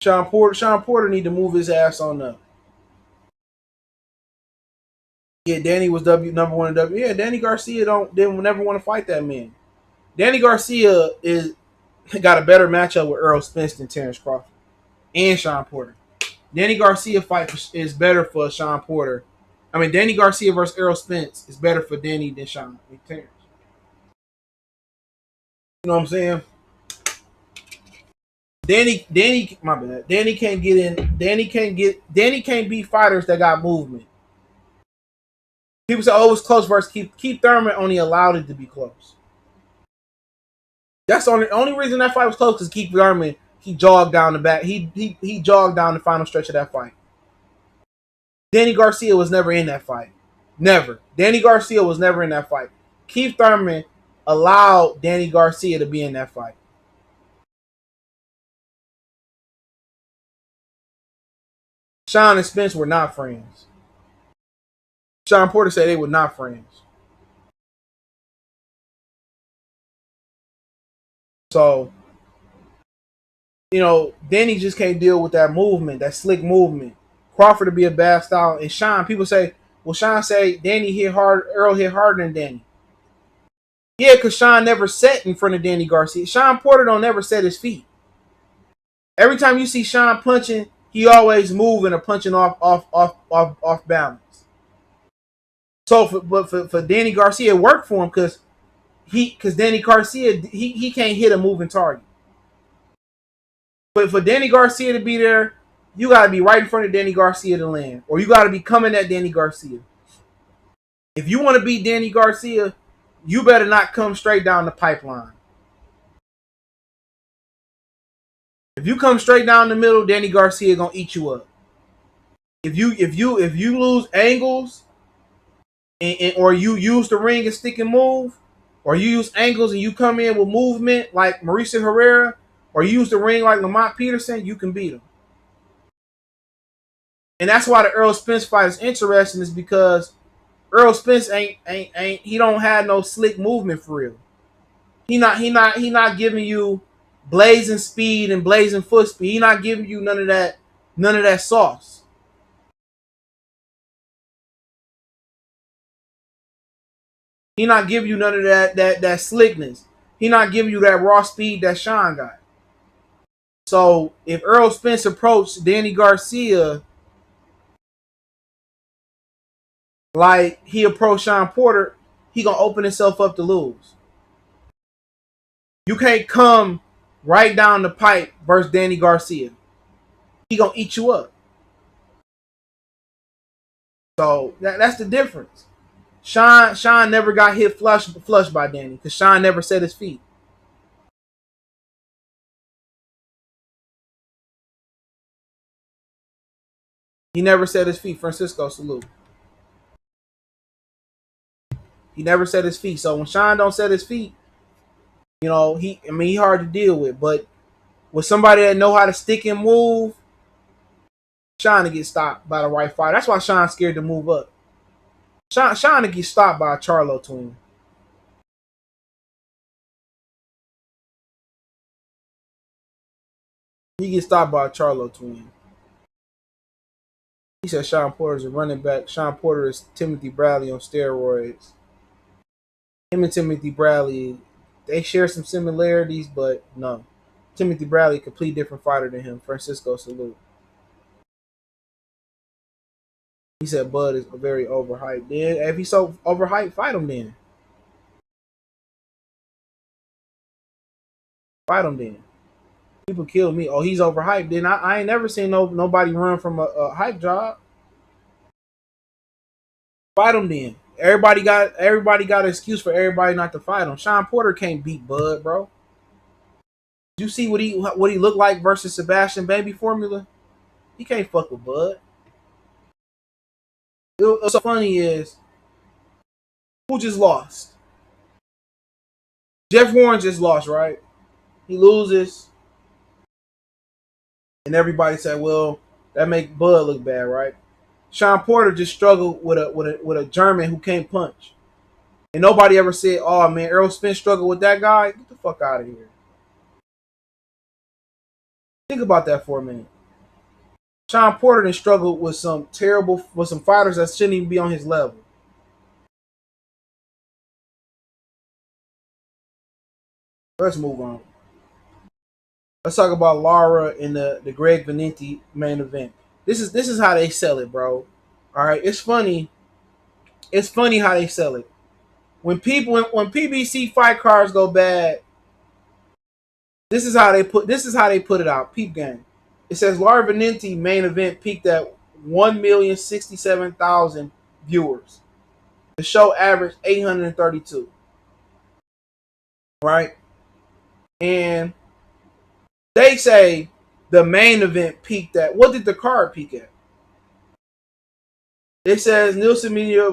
Shawn Porter need to move his ass on up. Yeah, Danny was number one in W. Yeah, Danny Garcia didn't never want to fight that man. Danny Garcia got a better matchup with Errol Spence than Terence Crawford and Shawn Porter. Danny Garcia fight is better for Shawn Porter. I mean, Danny Garcia versus Errol Spence is better for Danny than Shawn than Terence. You know what I'm saying? My bad. Danny can't get in. Danny can't beat fighters that got movement. People say, "Oh, it was close." Versus Keith Thurman only allowed it to be close. That's the only reason that fight was close because Keith Thurman he jogged down the back. He jogged down the final stretch of that fight. Danny Garcia was never in that fight. Never. Danny Garcia was never in that fight. Keith Thurman allowed Danny Garcia to be in that fight. Shawn and Spence were not friends. Shawn Porter said they were not friends. So, you know, Danny just can't deal with that movement, that slick movement. Crawford to be a bad style. And Shawn, people say, well, Shawn say Danny hit hard, Earl hit harder than Danny. Yeah, because Shawn never set in front of Danny Garcia. Shawn Porter don't never set his feet. Every time you see Shawn punching, he always moving or punching off balance. So, for Danny Garcia, it worked for him because Danny Garcia he can't hit a moving target. But for Danny Garcia to be there, you got to be right in front of Danny Garcia to land, or you got to be coming at Danny Garcia. If you want to beat Danny Garcia, you better not come straight down the pipeline. If you come straight down the middle, Danny Garcia gonna eat you up. If you lose angles or you use the ring and stick and move, or you use angles and you come in with movement like Mauricio Herrera, or you use the ring like Lamont Peterson, you can beat him. And that's why the Errol Spence fight is interesting, is because Errol Spence ain't he don't have no slick movement for real. He not giving you blazing speed and blazing foot speed. He not giving you none of that sauce. He not giving you none of that slickness. He not giving you that raw speed that Shawn got. So if Errol Spence approached Danny Garcia like he approached Shawn Porter, he gonna open himself up to lose. You can't come right down the pipe versus Danny Garcia. He gonna eat you up. So that's the difference. Shawn never got hit flush by Danny because Shawn never set his feet. He never set his feet. Francisco, salute. He never set his feet. So when Shawn don't set his feet, he hard to deal with. But with somebody that know how to stick and move, Shawn to get stopped by the right fighter. That's why Shawn's scared to move up. Shawn to get stopped by a Charlo twin. He gets stopped by a Charlo twin. He said Shawn Porter is a running back. Shawn Porter is Timothy Bradley on steroids. Him and Timothy Bradley, they share some similarities, but no. Timothy Bradley, a complete different fighter than him. Francisco, salute. He said Bud is very overhyped. Then if he's so overhyped, fight him then. Fight him then. People kill me. Oh, he's overhyped. Then I ain't never seen nobody run from a hype job. Fight him then. Everybody got an excuse for everybody not to fight him. Shawn Porter can't beat Bud, bro. Did you see what he looked like versus Sebastian Baby Formula? He can't fuck with Bud. What's so funny is who just lost? Jeff Warren just lost, right? He loses, and everybody said, "Well, that make Bud look bad, right?" Shawn Porter just struggled with a German who can't punch, and nobody ever said, "Oh man, Errol Spence struggled with that guy." Get the fuck out of here. Think about that for a minute. Shawn Porter then struggled with some fighters that shouldn't even be on his level. Let's move on. Let's talk about Lara in the Greg Vendetti main event. This is how they sell it, bro. All right, it's funny. It's funny how they sell it. When PBC fight cards go bad, this is how they put it out. Peep game. It says Lara Vendetti main event peaked at 1,067,000 viewers. The show averaged 832. Right? And they say the main event peaked at, what did the card peak at? It says Nielsen Media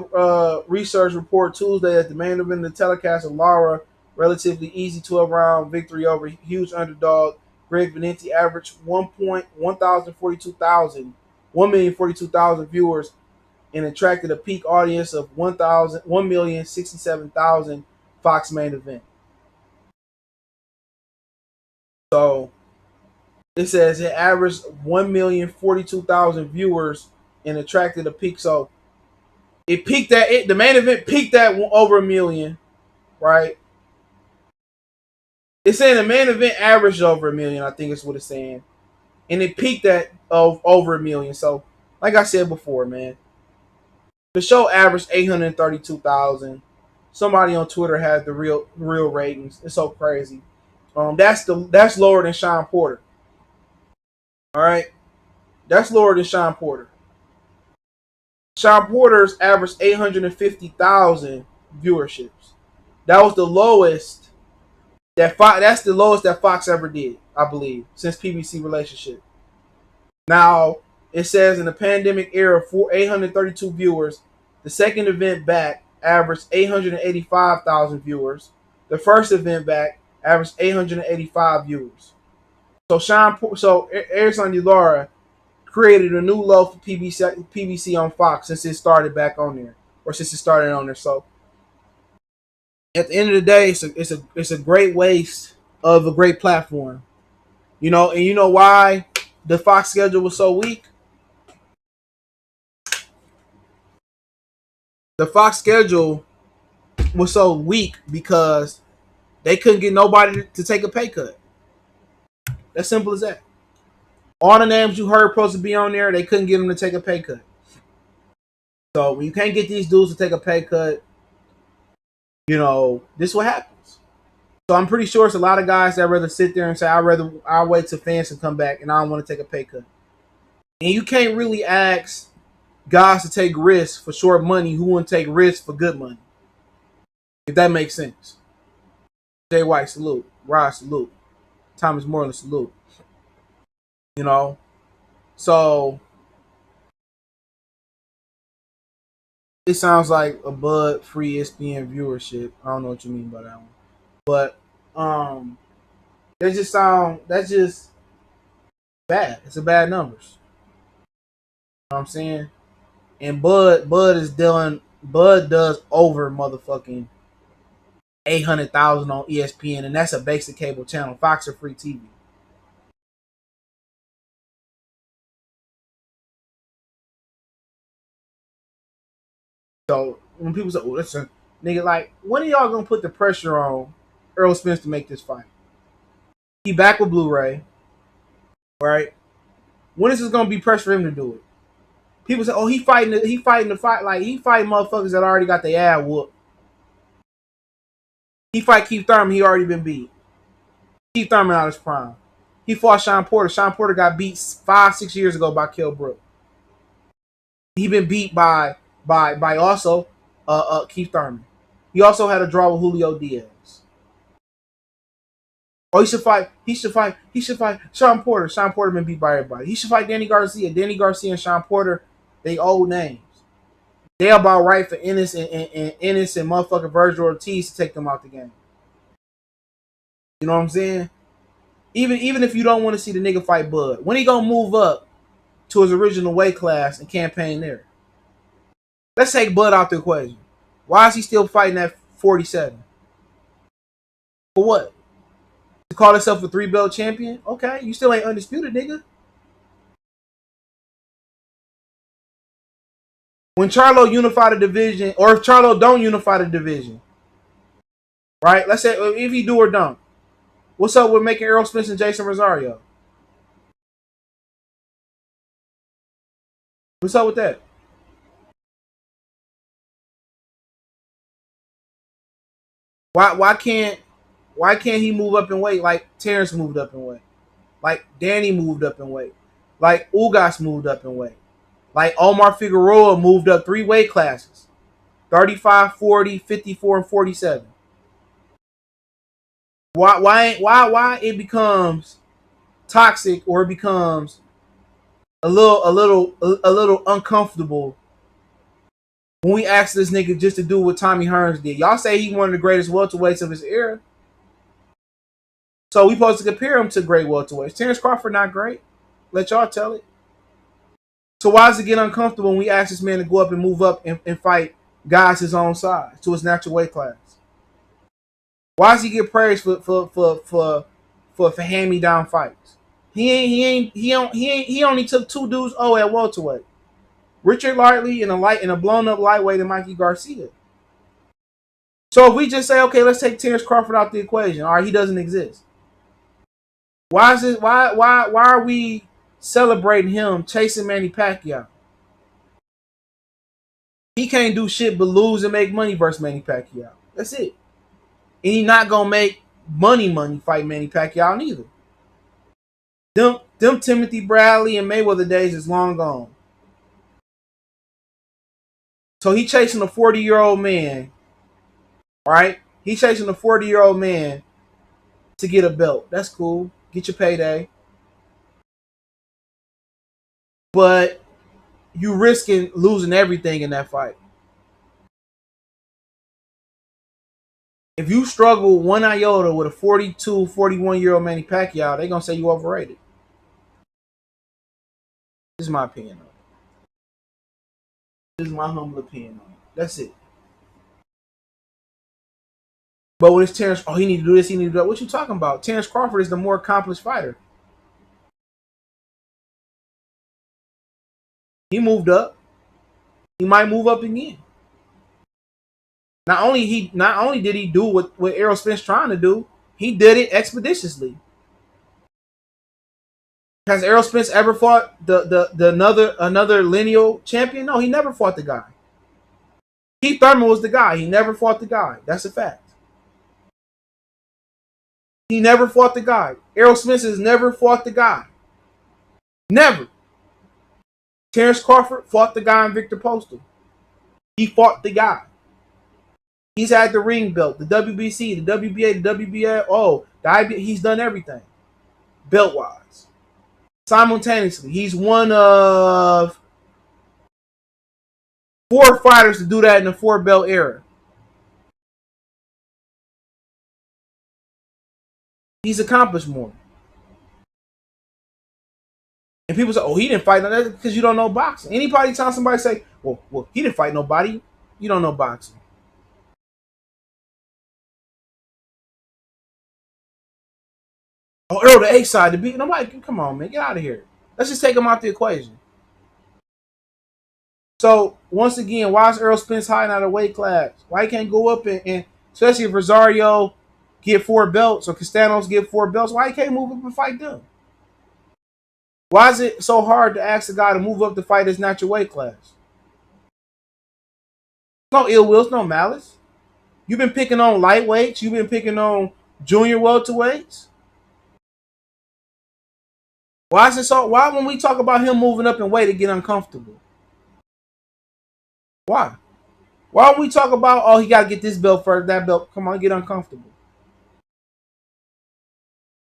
Research report Tuesday that the main event of the telecast of Lara relatively easy 12-round victory over huge underdog Greg Vendetti averaged 1,042,000 viewers and attracted a peak audience of 1,067,000 Fox main event. So it says it averaged 1,042,000 viewers and attracted a peak. So it peaked at the main event peaked at over a million, right? It's saying the main event averaged over a million, I think is what it's saying. And it peaked at over a million. So, like I said before, man, the show averaged 832,000. Somebody on Twitter had the real ratings. It's so crazy. That's lower than Shawn Porter. All right, that's lower than Shawn Porter. Shawn Porter's averaged 850,000 viewerships. That was the lowest that's the lowest that Fox ever did, I believe, since PBC relationship. Now, it says in the pandemic era, for 832 viewers, the second event back averaged 885,000 viewers. the first event back, averaged 885 viewers. So Erislandy Lara created a new low for PBC on Fox since it started back on there, or since it started on there. So at the end of the day, it's a great waste of a great platform. You know, and you know why the Fox schedule was so weak? The Fox schedule was so weak because they couldn't get nobody to take a pay cut. As simple as that. All the names you heard supposed to be on there, they couldn't get them to take a pay cut. So when you can't get these dudes to take a pay cut, you know, this is what happens. So I'm pretty sure it's a lot of guys that rather sit there and say, I'll wait till fans can come back and I don't want to take a pay cut. And you can't really ask guys to take risks for short money who wouldn't take risks for good money. If that makes sense. Jay Whyte, salute. Rod, salute. Thomas Moreland, salute. You know? So it sounds like a Bud free ESPN viewership. I don't know what you mean by that one. But that's just bad. It's a bad numbers. You know what I'm saying? And Bud does over motherfucking 800,000 on ESPN, and that's a basic cable channel. Fox or free TV. So when people say, "Oh, listen, nigga," like, when are y'all gonna put the pressure on Errol Spence to make this fight? He back with Blu-ray, right? When is this gonna be pressure for him to do it? People say, "Oh, he fighting the fight like he fighting motherfuckers that already got their ass whooped." He fight Keith Thurman, he already been beat. Keith Thurman out of his prime. He fought Shawn Porter. Shawn Porter got beat 5-6 years ago by Kell Brook. He been beat by also Keith Thurman. He also had a draw with Julio Diaz. Oh, he should fight Shawn Porter. Shawn Porter been beat by everybody. He should fight Danny Garcia. Danny Garcia and Shawn Porter, they old names. They about right for Ennis and motherfucking Virgil Ortiz to take them out the game. You know what I'm saying? Even if you don't want to see the nigga fight Bud, when he gonna move up to his original weight class and campaign there? Let's take Bud out the equation. Why is he still fighting at 47? For what? To call himself a 3-belt champion? Okay, you still ain't undisputed, nigga. When Charlo unify the division, or if Charlo don't unify the division, right? Let's say if he do or don't. What's up with making Errol Spence and Jason Rosario? What's up with that? Why can't he move up in weight like Terence moved up in weight? Like Danny moved up in weight. Like Ugas moved up in weight. Like Omar Figueroa moved up 3 weight classes. 35, 40, 54, and 47. Why it becomes toxic, or it becomes a little uncomfortable when we ask this nigga just to do what Tommy Hearns did. Y'all say he one of the greatest welterweights of his era. So we supposed to compare him to great welterweights. Terence Crawford not great. Let y'all tell it. So why does it get uncomfortable when we ask this man to go up and move up and fight guys his own size to his natural weight class? Why does he get praised for hand-me-down fights? He only took 2 dudes at welterweight. Richard Lartley and a blown up lightweight and Mikey Garcia. So if we just say, okay, let's take Terence Crawford out the equation, all right, he doesn't exist. Why is it? Why are we celebrating him chasing Manny Pacquiao? He can't do shit but lose and make money versus Manny Pacquiao. That's it. And he not gonna make money fight Manny Pacquiao neither. Them Timothy Bradley and Mayweather days is long gone. So he chasing a 40-year-old man, right? He chasing a 40-year-old man to get a belt. That's cool. Get your payday. But you risking losing everything in that fight. If you struggle one iota with a 42, 41-year-old Manny Pacquiao, they're going to say you overrated. This is my opinion on it. This is my humble opinion on it. That's it. But when it's Terence, he need to do this, he need to do that. What you talking about? Terence Crawford is the more accomplished fighter. He moved up. He might move up again. Not only did he do what Errol Spence trying to do, he did it expeditiously. Has Errol Spence ever fought the another lineal champion? No, he never fought the guy. Keith Thurman was the guy. He never fought the guy. That's a fact. He never fought the guy. Errol Spence has never fought the guy. Never. Terence Crawford fought the guy in Victor Postal. He fought the guy. He's had the ring belt, the WBC, the WBA, the WBO. He's done everything, belt-wise. Simultaneously, he's one of 4 fighters to do that in the 4-belt era. He's accomplished more. And people say, he didn't fight. That's because you don't know boxing. Anybody time somebody say, well, he didn't fight nobody, you don't know boxing. Earl the A side to beat nobody. Come on, man, get out of here. Let's just take him out the equation. So once again, why is Errol Spence hiding out of weight class? Why he can't go up and especially if Rosario get 4 belts or Castanos get 4 belts, why he can't move up and fight them? Why is it so hard to ask a guy to move up to fight that's not your weight class? No ill wills, no malice. You've been picking on lightweights. You've been picking on junior welterweights. Why is it so? Why when we talk about him moving up in weight, it get uncomfortable? Why? Why when we talk about he got to get this belt first, that belt? Come on, get uncomfortable.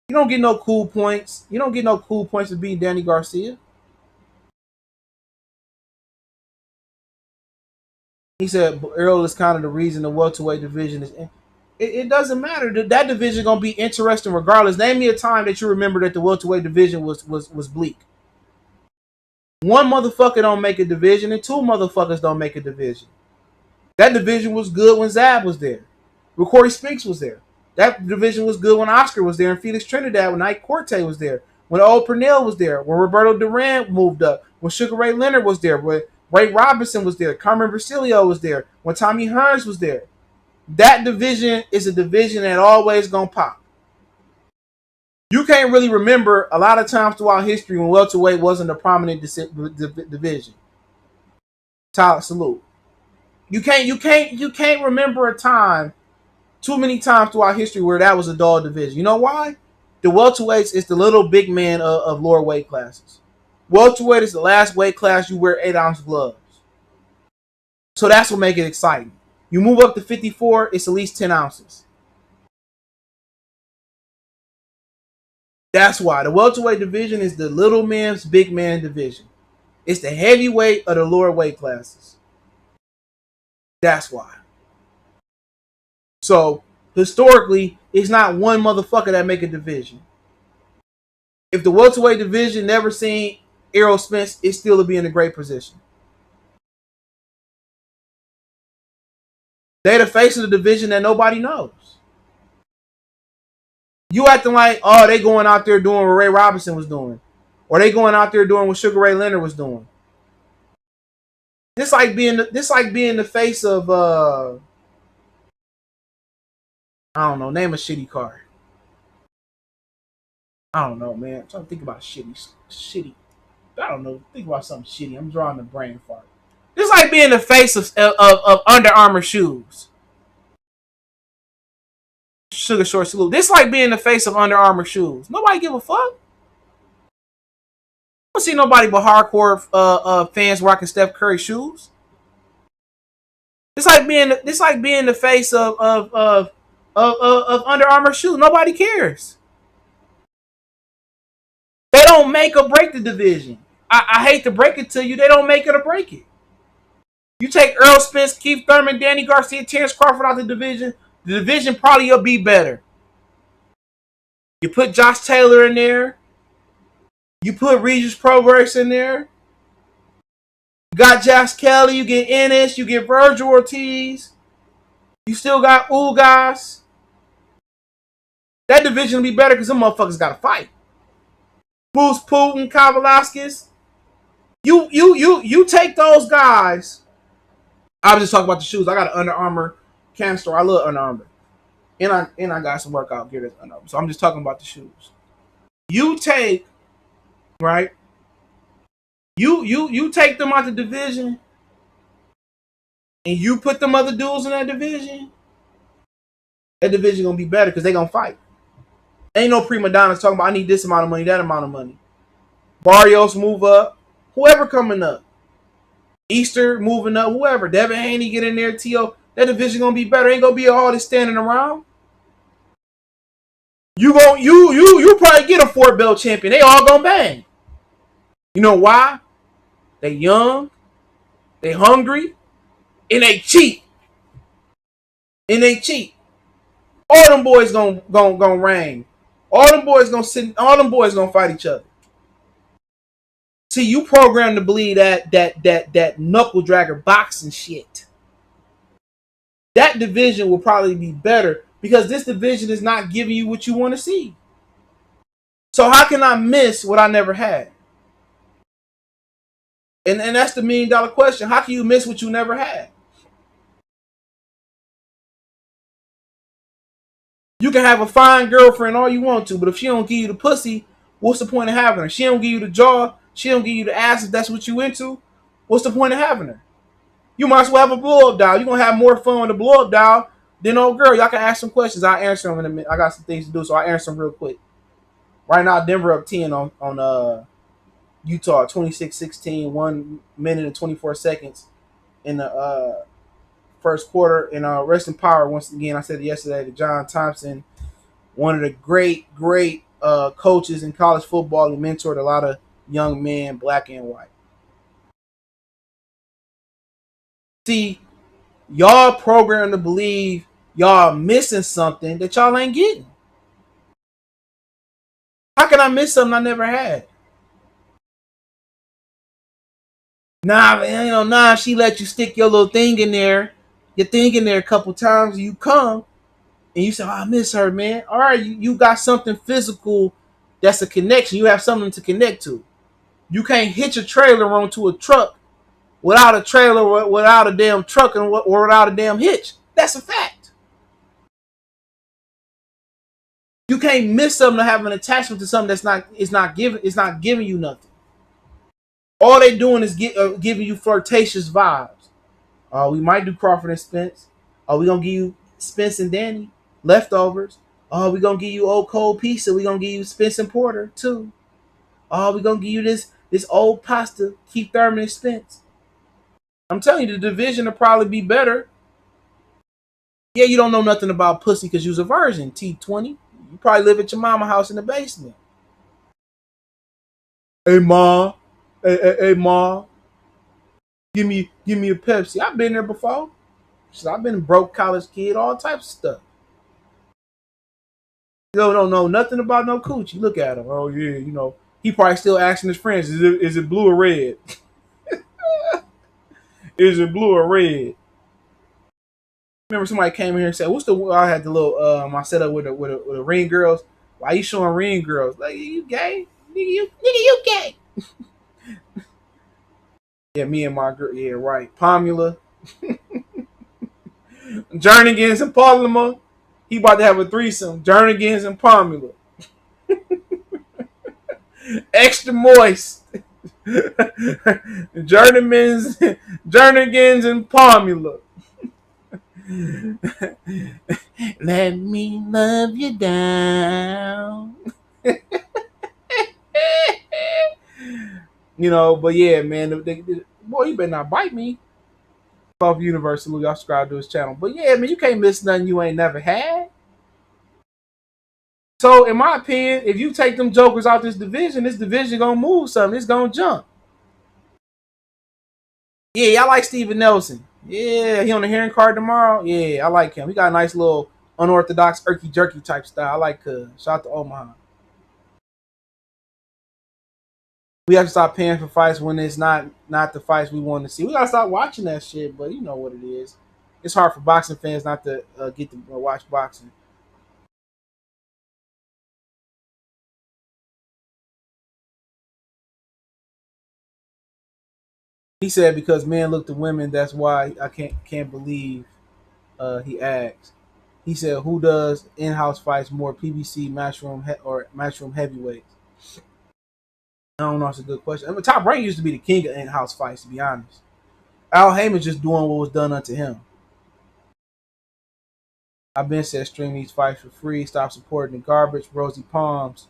You don't get no cool points. You don't get no cool points for beating Danny Garcia. He said Earl is kind of the reason the welterweight division is. It doesn't matter. That division is gonna be interesting regardless. Name me a time that you remember that the welterweight division was bleak. One motherfucker don't make a division, and 2 motherfuckers don't make a division. That division was good when Zab was there. When Corey Spinks was there. That division was good when Oscar was there, and Felix Trinidad, when Ike Corte was there, when Old Pernell was there, when Roberto Duran moved up, when Sugar Ray Leonard was there, when Ray Robinson was there, Carmen Basilio was there, when Tommy Hearns was there. That division is a division that always gonna pop. You can't really remember a lot of times throughout history when welterweight wasn't a prominent division. Tyler, salute. You can't remember a time too many times throughout history where that was a dull division. You know why? The welterweights is the little big man of lower weight classes. Welterweight is the last weight class you wear 8-ounce gloves. So that's what makes it exciting. You move up to 54, it's at least 10 ounces. That's why. The welterweight division is the little man's big man division. It's the heavyweight of the lower weight classes. That's why. So, historically, it's not one motherfucker that make a division. If the welterweight division never seen Errol Spence, it still would be in a great position. They're the face of the division that nobody knows. You acting like, they going out there doing what Ray Robinson was doing. Or they going out there doing what Sugar Ray Leonard was doing. This like being the face of I don't know, name a shitty card. I don't know, man. I'm trying to think about shitty. I don't know. Think about something shitty. I'm drawing the brain fart. This like being the face of Under Armour shoes. Sugar Short salute. This like being the face of Under Armour shoes. Nobody give a fuck. I don't see nobody but hardcore fans rocking Steph Curry shoes. It's like being the face of Under Armour shoes. Nobody cares. They don't make or break the division. I hate to break it to you. They don't make it or break it. You take Errol Spence, Keith Thurman, Danny Garcia, Terence Crawford out the division. The division probably will be better. You put Josh Taylor in there. You put Regis Progress in there. You got Josh Kelly. You get Ennis. You get Virgil Ortiz. You still got Ugas. That division will be better because them motherfuckers got to fight. Bruce Putin, Kavalaskis. You take those guys. I was just talking about the shoes. I got an Under Armour can store. I love Under Armour. And I got some workout gear that's Under Armour. So I'm just talking about the shoes. You take, right? You take them out the division and you put them other dudes in that division gonna be better because they gonna fight. Ain't no prima donnas talking about I need this amount of money, that amount of money. Barrios move up. Whoever coming up. Easter moving up, whoever. Devin Haney get in there, T.O. That division gonna be better. Ain't gonna be all this standing around. You probably get a 4-belt champion. They all gonna bang. You know why? They young, they hungry, and they cheap. All them boys gonna reign. All them boys gonna sit. All them boys gonna fight each other. See, you programmed to believe that knuckle dragger boxing shit. That division will probably be better because this division is not giving you what you want to see. So how can I miss what I never had? And that's the $1 million question. How can you miss what you never had? You can have a fine girlfriend all you want to, but if she don't give you the pussy, what's the point of having her? She don't give you the jaw, she don't give you the ass if that's what you into, what's the point of having her? You might as well have a blow-up doll. You're going to have more fun with a blow-up doll than old girl. Y'all can ask some questions. I'll answer them in a minute. I got some things to do, so I'll answer them real quick. Right now, Denver up 10 on Utah, 26-16, 1 minute and 24 seconds in the first quarter. And rest in power, once again, I said it yesterday, to John Thompson, one of the great coaches in college football. He mentored a lot of young men, black and white. See, y'all programmed to believe y'all missing something that y'all ain't getting. How can I miss something I never had? Nah, she let you stick your little thing in there, a couple times, and you come, and you say, oh, I miss her, man. All right, you got something physical that's a connection. You have something to connect to. You can't hitch a trailer onto a truck without a trailer, without a damn truck, or without a damn hitch. That's a fact. You can't miss something to have an attachment to something that's not giving you nothing. All they doing is giving you flirtatious vibes. We might do Crawford and Spence. We gonna give you Spence and Danny leftovers. We gonna give you old cold pizza. We gonna give you Spence and Porter too. We gonna give you this old pasta, Keith Thurman and Spence. I'm telling you, the division will probably be better. Yeah, you don't know nothing about pussy because you're a virgin, T20. You probably live at your mama house in the basement. Hey, Ma. Hey, Ma. Give me a Pepsi. I've been there before. I've been a broke college kid, all types of stuff. You don't know nothing about no coochie. Look at him. Oh, yeah, he probably still asking his friends, is it blue or red? Is it blue or red? Remember somebody came in here and said, I had the little, my setup with the ring girls. Why you showing ring girls? Like, you gay? Nigga, you gay. Yeah, me and my girl. Yeah, right. Pomula. Jernigan's and Parliament. He about to have a threesome. Jernigan's and Pomula. Extra moist. Jernigan's and Pomula. Let me love you down. But yeah, man, boy, you better not bite me. Off Universal, y'all subscribe to his channel. But yeah, man, you can't miss nothing you ain't never had. So, in my opinion, if you take them jokers out this division gonna move something. It's gonna jump. Yeah, y'all like Steven Nelson. Yeah, he on the hearing card tomorrow. Yeah, I like him. He got a nice little unorthodox, irky jerky type style. I like Cuz. Shout out to Omaha. We have to stop paying for fights when it's not the fights we want to see. We gotta stop watching that shit. But you know what it is. It's hard for boxing fans not to get to watch boxing. He said because men look to women, that's why I can't believe he asked. He said, "Who does in-house fights more, PBC, or Matchroom heavyweights?" I don't know. It's a good question. I mean, Top Rank used to be the king of in-house fights, to be honest. Al Heyman just doing what was done unto him. I've been said stream these fights for free. Stop supporting the garbage. Rosy Palms.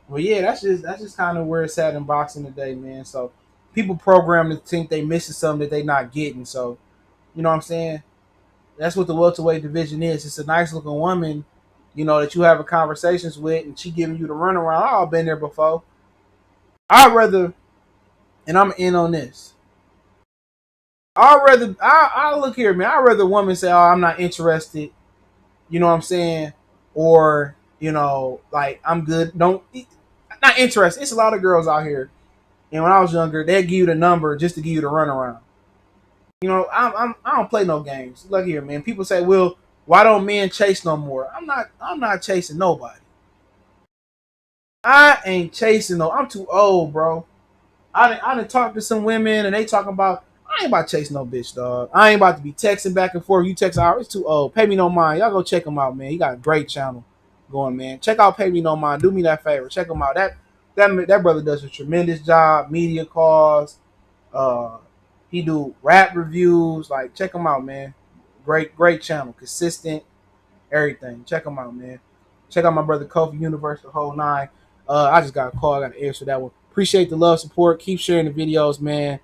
Well, yeah, that's just kind of where it's at in boxing today, man. So people program to think they missing something that they not getting. So you know what I'm saying? That's what the welterweight division is. It's a nice looking woman, that you have a conversations with, and she giving you the runaround. I've been there before. I'd rather, and I'm in on this. I look here, man. I'd rather a woman say, "Oh, I'm not interested." You know what I'm saying? Or like I'm good. Don't not interested. It's a lot of girls out here, and when I was younger, they'd give you the number just to give you the runaround. I don't play no games. Look here, man. People say, "Well, why don't men chase no more?" I'm not chasing nobody. I ain't chasing no. I'm too old, bro. I done talked to some women and they talking about I ain't about to chase no bitch, dog. I ain't about to be texting back and forth. You text out, it's too old. Pay me no mind. Y'all go check him out, man. He got a great channel going, man. Check out Pay Me No Mind. Do me that favor. Check him out. That brother does a tremendous job. Media calls. Uh, he do rap reviews. Like check him out, man. Great channel. Consistent. Everything. Check him out, man. Check out my brother Kofi Universe, the whole nine. I just got a call. I got to answer that one. Appreciate the love, support. Keep sharing the videos, man.